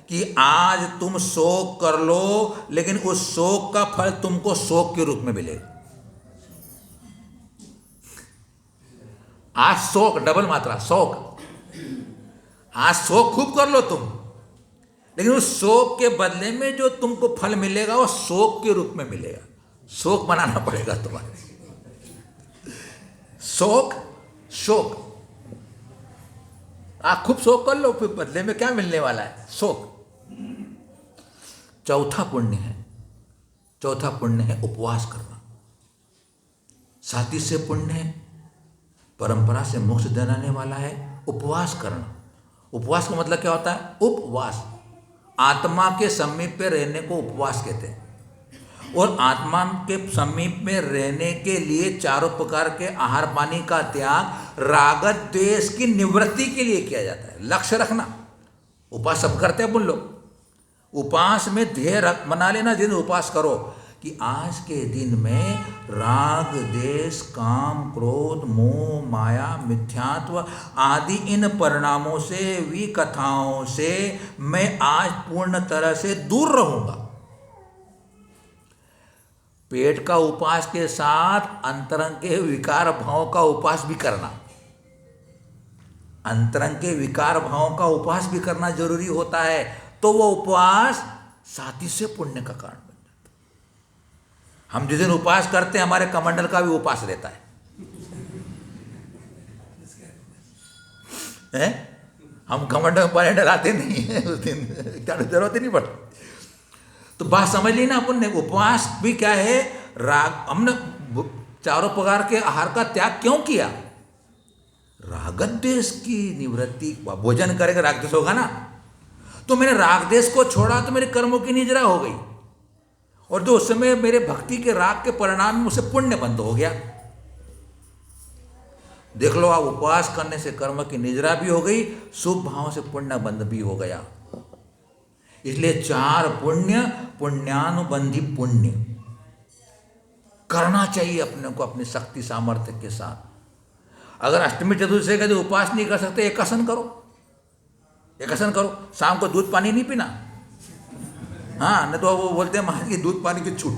कि आज तुम शोक कर लो लेकिन उस शोक का फल तुमको शोक के रूप में मिलेगा। आज शोक, डबल मात्रा शोक, आज शोक खूब कर लो तुम, लेकिन उस शोक के बदले में जो तुमको फल मिलेगा वो शोक के रूप में मिलेगा। शोक बनाना पड़ेगा तुम्हारे, शोक शोक, आप खूब शोक कर लो, फिर बदले में क्या मिलने वाला है? शोक। चौथा पुण्य है उपवास करना। साथी से पुण्य है, परंपरा से मोक्ष दिलाने वाला है उपवास करना। उपवास का मतलब क्या होता है? उपवास, आत्मा के समीप पे रहने को उपवास कहते हैं। और आत्मा के समीप में रहने के लिए चारों प्रकार के आहार पानी का त्याग राग द्वेष की निवृत्ति के लिए किया जाता है। लक्ष्य रखना, उपवास सब करते हैं अपन लोग, उपवास में ध्येय बना लेना, जिन उपवास करो कि आज के दिन में राग देश काम क्रोध मोह माया मिथ्यात्व आदि इन परिणामों से, विकथाओं से मैं आज पूर्ण तरह से दूर रहूंगा। पेट का उपवास के साथ अंतरंग के विकार भावों का उपवास भी करना, अंतरंग के विकार भावों का उपवास भी करना जरूरी होता है। तो वो उपवास साथी से पुण्य का कारण बन जाता है। हम जिस दिन उपवास करते हैं हमारे कमंडल का भी उपवास रहता है? हम कमंडल में पानी डलाते नहीं है उस दिन, क्या जरूरत ही नहीं पड़ती। तो बात समझ ली ना अपन ने, उपवास भी क्या है? राग, हमने चारों प्रकार के आहार का त्याग क्यों किया? रागद्वेष की निवृत्ति। भोजन करेगा रागद्वेष होगा ना, तो मैंने रागद्वेष को छोड़ा तो मेरे कर्मों की निजरा हो गई, और जो उस समय मेरे भक्ति के राग के परिणाम में उसे पुण्य बंद हो गया। देख लो, आप उपवास करने से कर्म की निजरा भी हो गई, शुभ भाव से पुण्य बंद भी हो गया। इसलिए चार पुण्य, पुण्यानुबंधी पुण्य करना चाहिए अपने को अपनी शक्ति सामर्थ्य के साथ। अगर अष्टमी चतुर्दशी का जो उपवास नहीं कर सकते, एक आसन करो, एक आसन करो। शाम को दूध पानी नहीं पीना, हाँ, नहीं तो वो बोलते हैं महाराज की दूध पानी की छूट।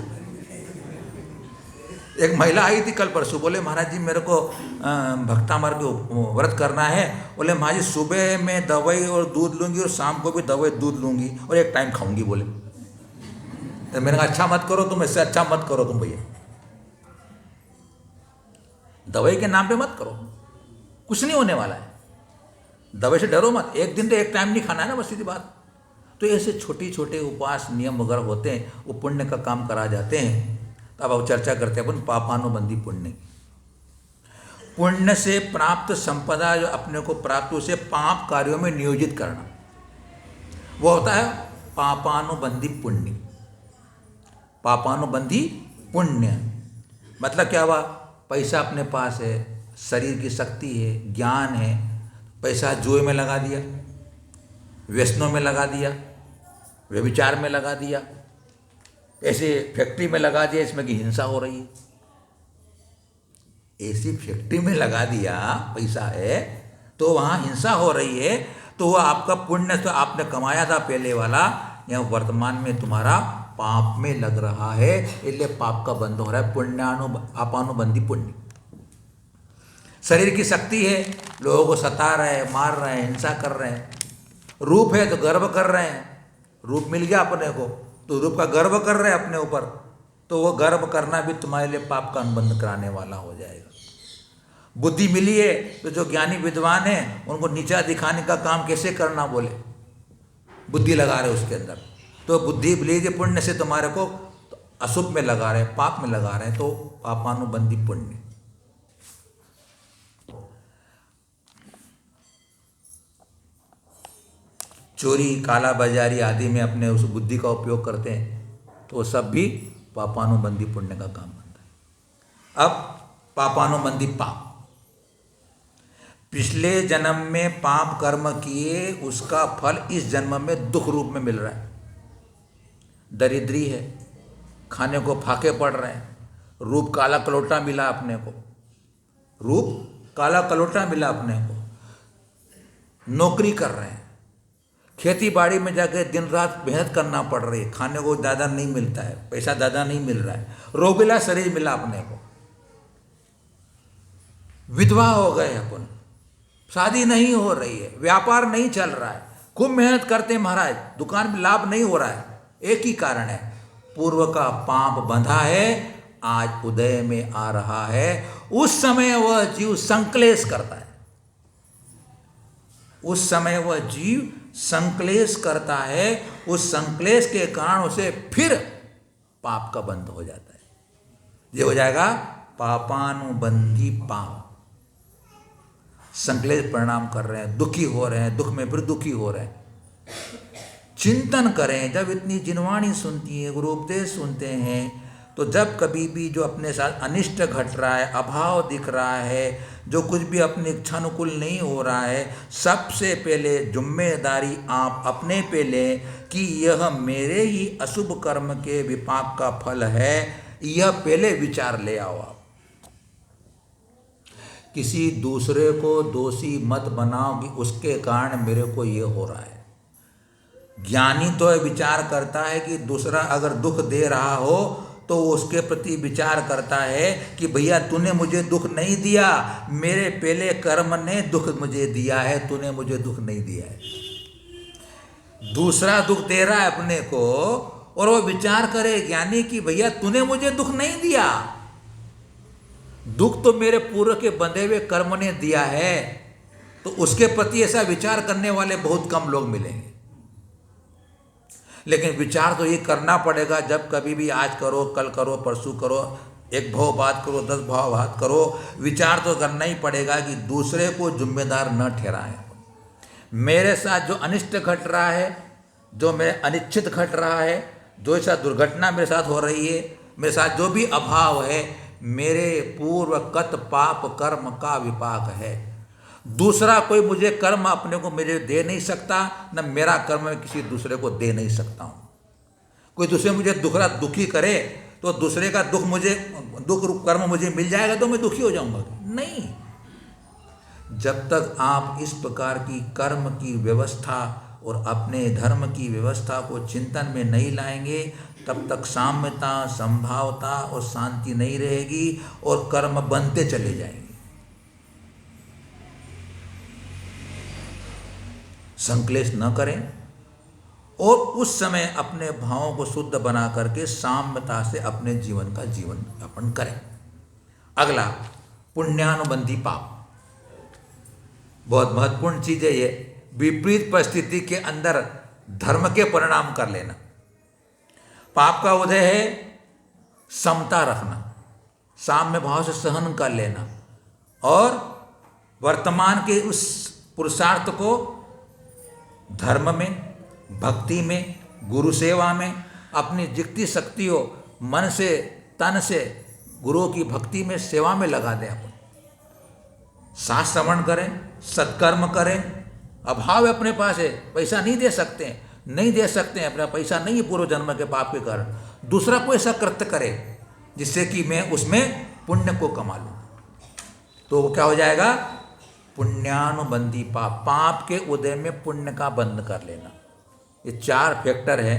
एक महिला आई थी कल परसों, बोले महाराज जी मेरे को भक्तामर के व्रत करना है। बोले महाराज जी सुबह मैं दवाई और दूध लूँगी और शाम को भी दवाई दूध लूँगी और एक टाइम खाऊंगी। बोले तो मैंने कहा अच्छा मत करो तुम, इससे अच्छा मत करो तुम भैया, दवाई के नाम पे मत करो, कुछ नहीं होने वाला है, दवाई से डरो मत, एक दिन तो एक टाइम नहीं खाना है ना, बस सीधी बात। तो ऐसे छोटे छोटे उपास नियम वगैरह होते हैं, वो पुण्य का काम करा जाते हैं। तो अब चर्चा करते हैं अपन पापानुबंधी पुण्य। पुण्य से प्राप्त संपदा जो अपने को प्राप्त, उसे पाप कार्यों में नियोजित करना, वो होता है पापानुबंधी पुण्य। पापानुबंधी पुण्य मतलब क्या हुआ, पैसा अपने पास है, शरीर की शक्ति है, ज्ञान है, पैसा जुए में लगा दिया, व्यसनों में लगा दिया, व्यभिचार में लगा दिया, ऐसे फैक्ट्री में लगा दिया इसमें कि हिंसा हो रही है, ऐसी फैक्ट्री में लगा दिया, पैसा है तो वहाँ हिंसा हो रही है, तो वह आपका पुण्य तो आपने कमाया था पहले वाला, यह वर्तमान में तुम्हारा पाप में लग रहा है, इसलिए पाप का बंध हो रहा है। पापानुबंधी पुण्य। शरीर की शक्ति है, लोगों को सता रहे हैं, मार रहे हैं, हिंसा कर रहे हैं, रूप है तो गर्व कर रहे हैं, रूप मिल गया अपने को तो रूप का गर्व कर रहे हैं अपने ऊपर, तो वो गर्व करना भी तुम्हारे लिए पाप का अनुबंध कराने वाला हो जाएगा। बुद्धि मिली है तो जो ज्ञानी विद्वान है उनको नीचा दिखाने का काम कैसे करना बोले, बुद्धि लगा रहे उसके अंदर, तो बुद्धि लीजिए पुण्य से तुम्हारे को अशुभ में लगा रहे, पाप में लगा रहे, तो पापानुबंधी पुण्य। चोरी, काला बाजारी आदि में अपने उस बुद्धि का उपयोग करते हैं, तो वो सब भी पापानुबंधी पुण्य का काम बनता है। अब पापानुबंधी पाप, पिछले जन्म में पाप कर्म किए, उसका फल इस जन्म में दुख रूप में मिल रहा है। दरिद्री है, खाने को फाके पड़ रहे हैं, रूप काला कलोटा मिला अपने को, रूप काला कलोटा मिला अपने को, नौकरी कर रहे हैं, खेती बाड़ी में जाके दिन रात मेहनत करना पड़ रही है, खाने को ज़्यादा नहीं मिलता है, पैसा ज़्यादा नहीं मिल रहा है, रोगिला शरीर मिला अपने को, विधवा हो गए अपन, शादी नहीं हो रही है, व्यापार नहीं चल रहा है, खूब मेहनत करते हैं महाराज, दुकान में लाभ नहीं हो रहा है, एक ही कारण है, पूर्व का पाप बंधा है, आज उदय में आ रहा है, उस समय वह जीव संक्लेश करता है, उस समय वह जीव संक्लेश करता है, उस संक्लेश के कारण उसे फिर पाप का बंध हो जाता है, ये हो जाएगा पापानुबंधी पाप। संक्लेश परिणाम कर रहे हैं, दुखी हो रहे हैं, दुख में फिर दुखी हो रहे हैं। चिंतन करें, जब इतनी जिनवाणी सुनती है, गुरु उपदेश सुनते हैं, तो जब कभी भी जो अपने साथ अनिष्ट घट रहा है, अभाव दिख रहा है, जो कुछ भी अपनी इच्छानुकूल नहीं हो रहा है, सबसे पहले जिम्मेदारी आप अपने पे लें कि यह मेरे ही अशुभ कर्म के विपाक का फल है, यह पहले विचार ले आओ आप। किसी दूसरे को दोषी मत बनाओ कि उसके कारण मेरे को ये हो रहा है। ज्ञानी तो विचार करता है कि दूसरा अगर दुख दे रहा हो तो उसके प्रति विचार करता है कि भैया तूने मुझे दुख नहीं दिया, मेरे पहले कर्म ने दुख मुझे दिया है, तूने मुझे दुख नहीं दिया है। दूसरा दुख दे रहा है अपने को और वो विचार करे ज्ञानी कि भैया तूने मुझे दुख नहीं दिया, दुख तो मेरे पूर्व के बंधे हुए कर्म ने दिया है। तो उसके प्रति ऐसा विचार करने वाले बहुत कम लोग मिलेंगे। लेकिन विचार तो ये करना पड़ेगा, जब कभी भी आज करो, कल करो, परसों करो, एक भाव बात करो, 10 भाव बात करो, विचार तो करना ही पड़ेगा कि दूसरे को जिम्मेदार न ठहराएं। मेरे साथ जो अनिष्ट घट रहा है, जो मेरे अनिच्छित घट रहा है, जो ऐसा दुर्घटना मेरे साथ हो रही है, मेरे साथ जो भी अभाव है, मेरे पूर्वगत पाप कर्म का विपाक है। दूसरा कोई मुझे कर्म अपने को मेरे दे नहीं सकता, न मेरा कर्म मैं किसी दूसरे को दे नहीं सकता हूँ। कोई दूसरे मुझे दुखी करे तो दूसरे का दुख रूप कर्म मुझे मिल जाएगा तो मैं दुखी हो जाऊंगा? नहीं। जब तक आप इस प्रकार की कर्म की व्यवस्था और अपने धर्म की व्यवस्था को चिंतन में नहीं लाएंगे, तब तक साम्यता, संभावता और शांति नहीं रहेगी और कर्म बनते चले जाएंगे। संक्लेश न करें और उस समय अपने भावों को शुद्ध बना करके साम्यता से अपने जीवन का जीवन यापन करें। अगला पुण्यानुबंधी पाप, बहुत महत्वपूर्ण चीज है ये। विपरीत परिस्थिति के अंदर धर्म के परिणाम कर लेना। पाप का उदय है समता रखना, साम्य भाव से सहन कर लेना और वर्तमान के उस पुरुषार्थ को धर्म में, भक्ति में, गुरु सेवा में अपनी जितनी शक्ति हो मन से तन से गुरुओं की भक्ति में सेवा में लगा दें। अपन शास्त्र श्रवण करें, सत्कर्म करें। अभाव है अपने पास है, पैसा नहीं दे सकते हैं, नहीं दे सकते हैं, अपना पैसा नहीं है पूर्व जन्म के पाप के कारण, दूसरा कोई ऐसा कृत्य करे जिससे कि मैं उसमें पुण्य को कमा लूँ, तो वो क्या हो जाएगा? पुण्यानुबंधी पाप। पाप के उदय में पुण्य का बंध कर लेना। ये 4 फैक्टर है।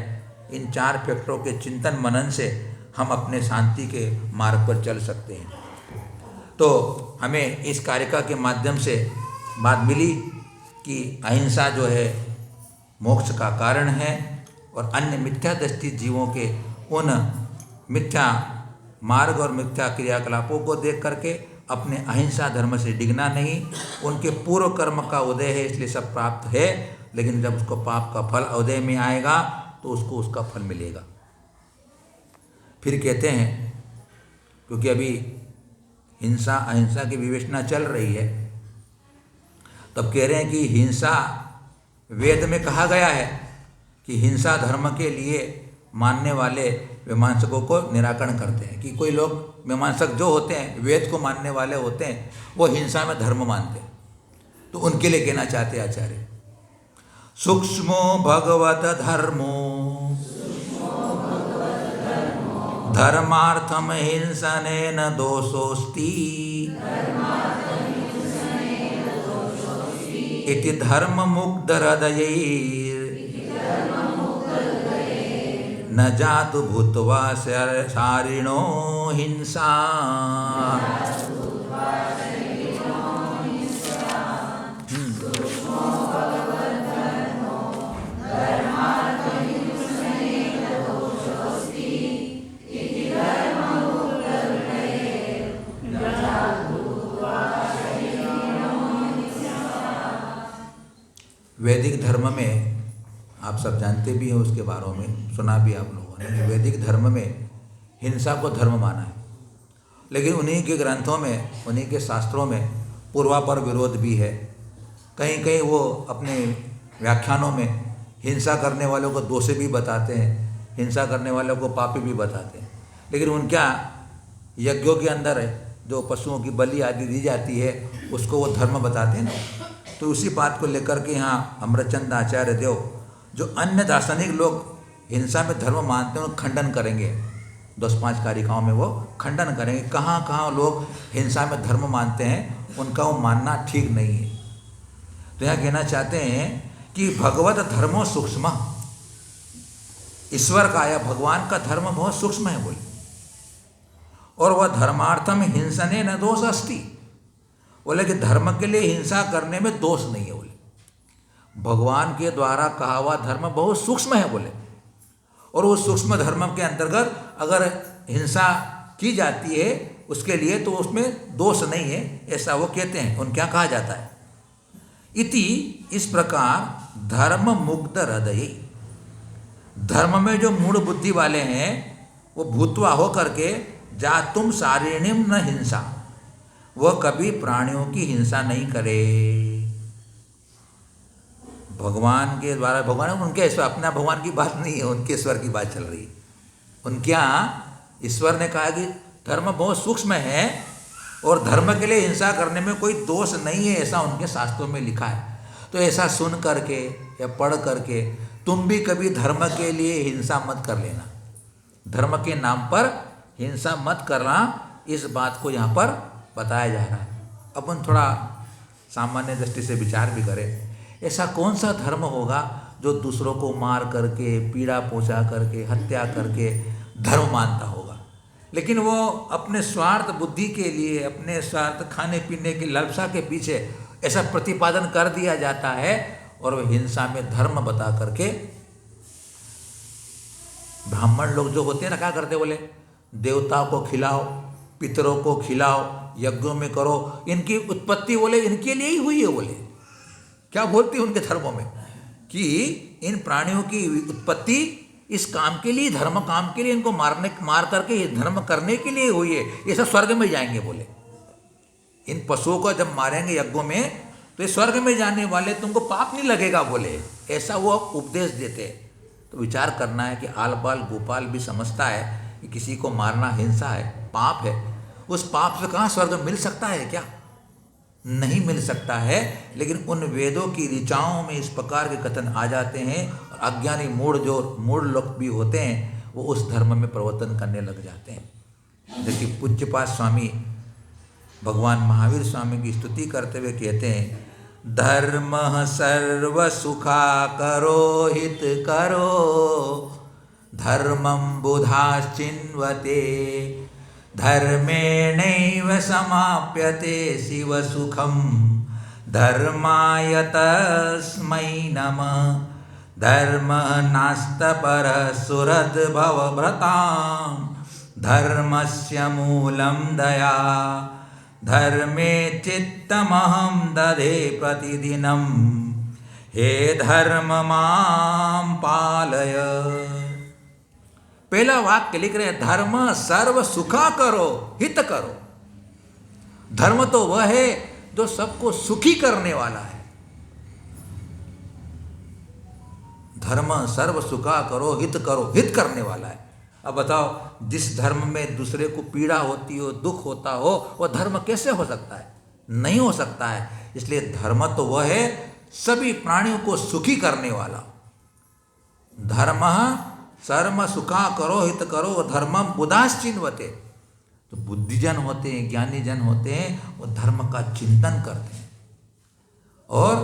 इन 4 फैक्टरों के चिंतन मनन से हम अपने शांति के मार्ग पर चल सकते हैं। तो हमें इस कारिका के माध्यम से बात मिली कि अहिंसा जो है मोक्ष का कारण है और अन्य मिथ्या दृष्टि जीवों के उन मिथ्या मार्ग और मिथ्या क्रियाकलापों को देख करके अपने अहिंसा धर्म से डिगना नहीं। उनके पूर्व कर्म का उदय है इसलिए सब प्राप्त है, लेकिन जब उसको पाप का फल उदय में आएगा तो उसको उसका फल मिलेगा। फिर कहते हैं, क्योंकि अभी हिंसा अहिंसा की विवेचना चल रही है, तब कह रहे हैं कि हिंसा, वेद में कहा गया है कि हिंसा धर्म के लिए मानने वाले मीमांसकों को निराकरण करते हैं। कि कोई लोग मीमांसक जो होते हैं, वेद को मानने वाले होते हैं, वो हिंसा में धर्म मानते हैं। तो उनके लिए कहना चाहते हैं आचार्य, सूक्ष्मो भगवत धर्मो धर्मार्थम हिंसनेन दोषोस्ति इति धर्म मुक्त हृदयैर् न जातु भूत्वा सारिणो हिंसा। वैदिक धर्म में आप सब जानते भी हैं, उसके बारे में सुना भी आप लोगों ने। वैदिक धर्म में हिंसा को धर्म माना है, लेकिन उन्हीं के ग्रंथों में, उन्हीं के शास्त्रों में पूर्वापर विरोध भी है। कहीं कहीं वो अपने व्याख्यानों में हिंसा करने वालों को दोषी भी बताते हैं, हिंसा करने वालों को पापी भी बताते हैं। लेकिन उनका यज्ञों के अंदर जो पशुओं की बलि आदि दी जाती है उसको वो धर्म बताते हैं ना। तो उसी बात को लेकर के यहाँ अमरचंद आचार्य देव, जो अन्य दार्शनिक लोग हिंसा में धर्म मानते हैं, उन्हें खंडन करेंगे। 10-5 कारिकाओं में वो खंडन करेंगे, कहाँ कहाँ लोग हिंसा में धर्म मानते हैं, उनका वो मानना ठीक नहीं है। तो यहाँ कहना चाहते हैं कि भगवत धर्मो सूक्ष्म, ईश्वर का या भगवान का धर्म बहुत सूक्ष्म है बोले, और वह धर्मार्थम हिंसने न दोष अस्ति, बोले कि धर्म के लिए हिंसा करने में दोष नहीं है बोले। भगवान के द्वारा कहा हुआ धर्म बहुत सूक्ष्म है बोले, और वो सूक्ष्म धर्म के अंतर्गत अगर हिंसा की जाती है उसके लिए तो उसमें दोष नहीं है, ऐसा वो कहते हैं। उन क्या कहा जाता है, इति, इस प्रकार धर्म मुक्त हृदय, धर्म में जो मूढ़ बुद्धि वाले हैं वो भूतवा हो करके जातुम सारिणीम न हिंसा, वह कभी प्राणियों की हिंसा नहीं करे। भगवान के द्वारा, भगवान उनके ईश्वर, अपना भगवान की बात नहीं है, उनके ईश्वर की बात चल रही है। उनके यहाँ ईश्वर ने कहा कि धर्म बहुत सूक्ष्म है और धर्म के लिए हिंसा करने में कोई दोष नहीं है, ऐसा उनके शास्त्रों में लिखा है। तो ऐसा सुन करके या पढ़ करके तुम भी कभी धर्म के लिए हिंसा मत कर लेना, धर्म के नाम पर हिंसा मत करना, इस बात को यहाँ पर बताया जा रहा है। अपन थोड़ा सामान्य दृष्टि से विचार भी करें, ऐसा कौन सा धर्म होगा जो दूसरों को मार करके, पीड़ा पहुंचा करके, हत्या करके धर्म मानता होगा। लेकिन वो अपने स्वार्थ बुद्धि के लिए, अपने स्वार्थ खाने पीने की लालसा के पीछे ऐसा प्रतिपादन कर दिया जाता है और वह हिंसा में धर्म बता करके ब्राह्मण लोग जो होते हैं ना क्या करते, बोले देवताओं को खिलाओ, पितरों को खिलाओ, यज्ञों में करो, इनकी उत्पत्ति बोले इनके लिए ही हुई है। बोले क्या बोलते हैं उनके धर्मों में कि इन प्राणियों की उत्पत्ति इस काम के लिए, धर्म काम के लिए, इनको मार करके ये धर्म करने के लिए हुई है, ये सब स्वर्ग में जाएंगे। बोले इन पशुओं को जब मारेंगे यज्ञों में तो ये स्वर्ग में जाने वाले, तुमको पाप नहीं लगेगा। बोले ऐसा वो उपदेश देते। तो विचार करना है कि आल बाल गोपाल भी समझता है कि किसी को मारना हिंसा है, पाप है। उस पाप से कहाँ स्वर्ग मिल सकता है? क्या नहीं मिल सकता है। लेकिन उन वेदों की ऋचाओं में इस प्रकार के कथन आ जाते हैं और अज्ञानी मूढ़ लोग भी होते हैं, वो उस धर्म में प्रवर्तन करने लग जाते हैं। जबकि पूज्यपाद स्वामी भगवान महावीर स्वामी की स्तुति करते हुए कहते हैं, धर्म सर्व सुखा करो हित करो, धर्मं बुधाश्चिन्वते, धर्मेणैव समाप्यते शिव सुखम, धर्माय तस्मै नमः, धर्म नास्त पर सुहृद भवभृतां, धर्मस्य मूलं दया, धर्मे चित्तमहं दधे प्रतिदिनं, हे धर्म मां पालय। पहला वाक्य लिख रहे हैं, धर्म सर्व सुखा करो हित करो। धर्म तो वह है जो सबको सुखी करने वाला है। धर्म सर्व सुखा करो हित करो, हित करने वाला है। अब बताओ, जिस धर्म में दूसरे को पीड़ा होती हो, दुख होता हो, वह धर्म कैसे हो सकता है? नहीं हो सकता है। इसलिए धर्म तो वह है सभी प्राणियों को सुखी करने वाला। धर्म सर्व सुखा करो हित करो, धर्मम बुधाश्चिन्वते। तो बुद्धिजन होते हैं, ज्ञानी जन होते हैं, वो धर्म का चिंतन करते हैं। और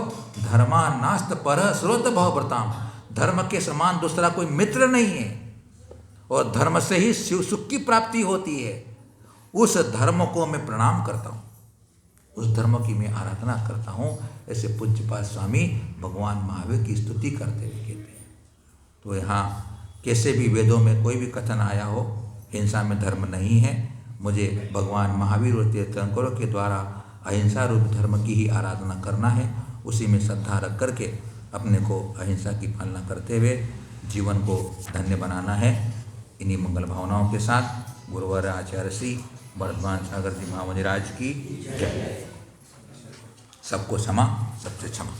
धर्मा नास्त पर स्रोत भवभृताम, धर्म के समान दूसरा कोई मित्र नहीं है और धर्म से ही शिव सुख की प्राप्ति होती है। उस धर्म को मैं प्रणाम करता हूँ, उस धर्म की मैं आराधना करता हूँ। ऐसे पूज्यपाद स्वामी भगवान महावीर की स्तुति करते हुए कहते हैं। तो यहाँ कैसे भी वेदों में कोई भी कथन आया हो, हिंसा में धर्म नहीं है। मुझे भगवान महावीर और तीर्थंकरों के द्वारा अहिंसा रूप धर्म की ही आराधना करना है। उसी में श्रद्धा रख करके अपने को अहिंसा की पालना करते हुए जीवन को धन्य बनाना है। इन्हीं मंगल भावनाओं के साथ गुरुवर आचार्य श्री वर्धमान सागर जी महाराज की जय। सबको क्षमा, सबसे क्षमा।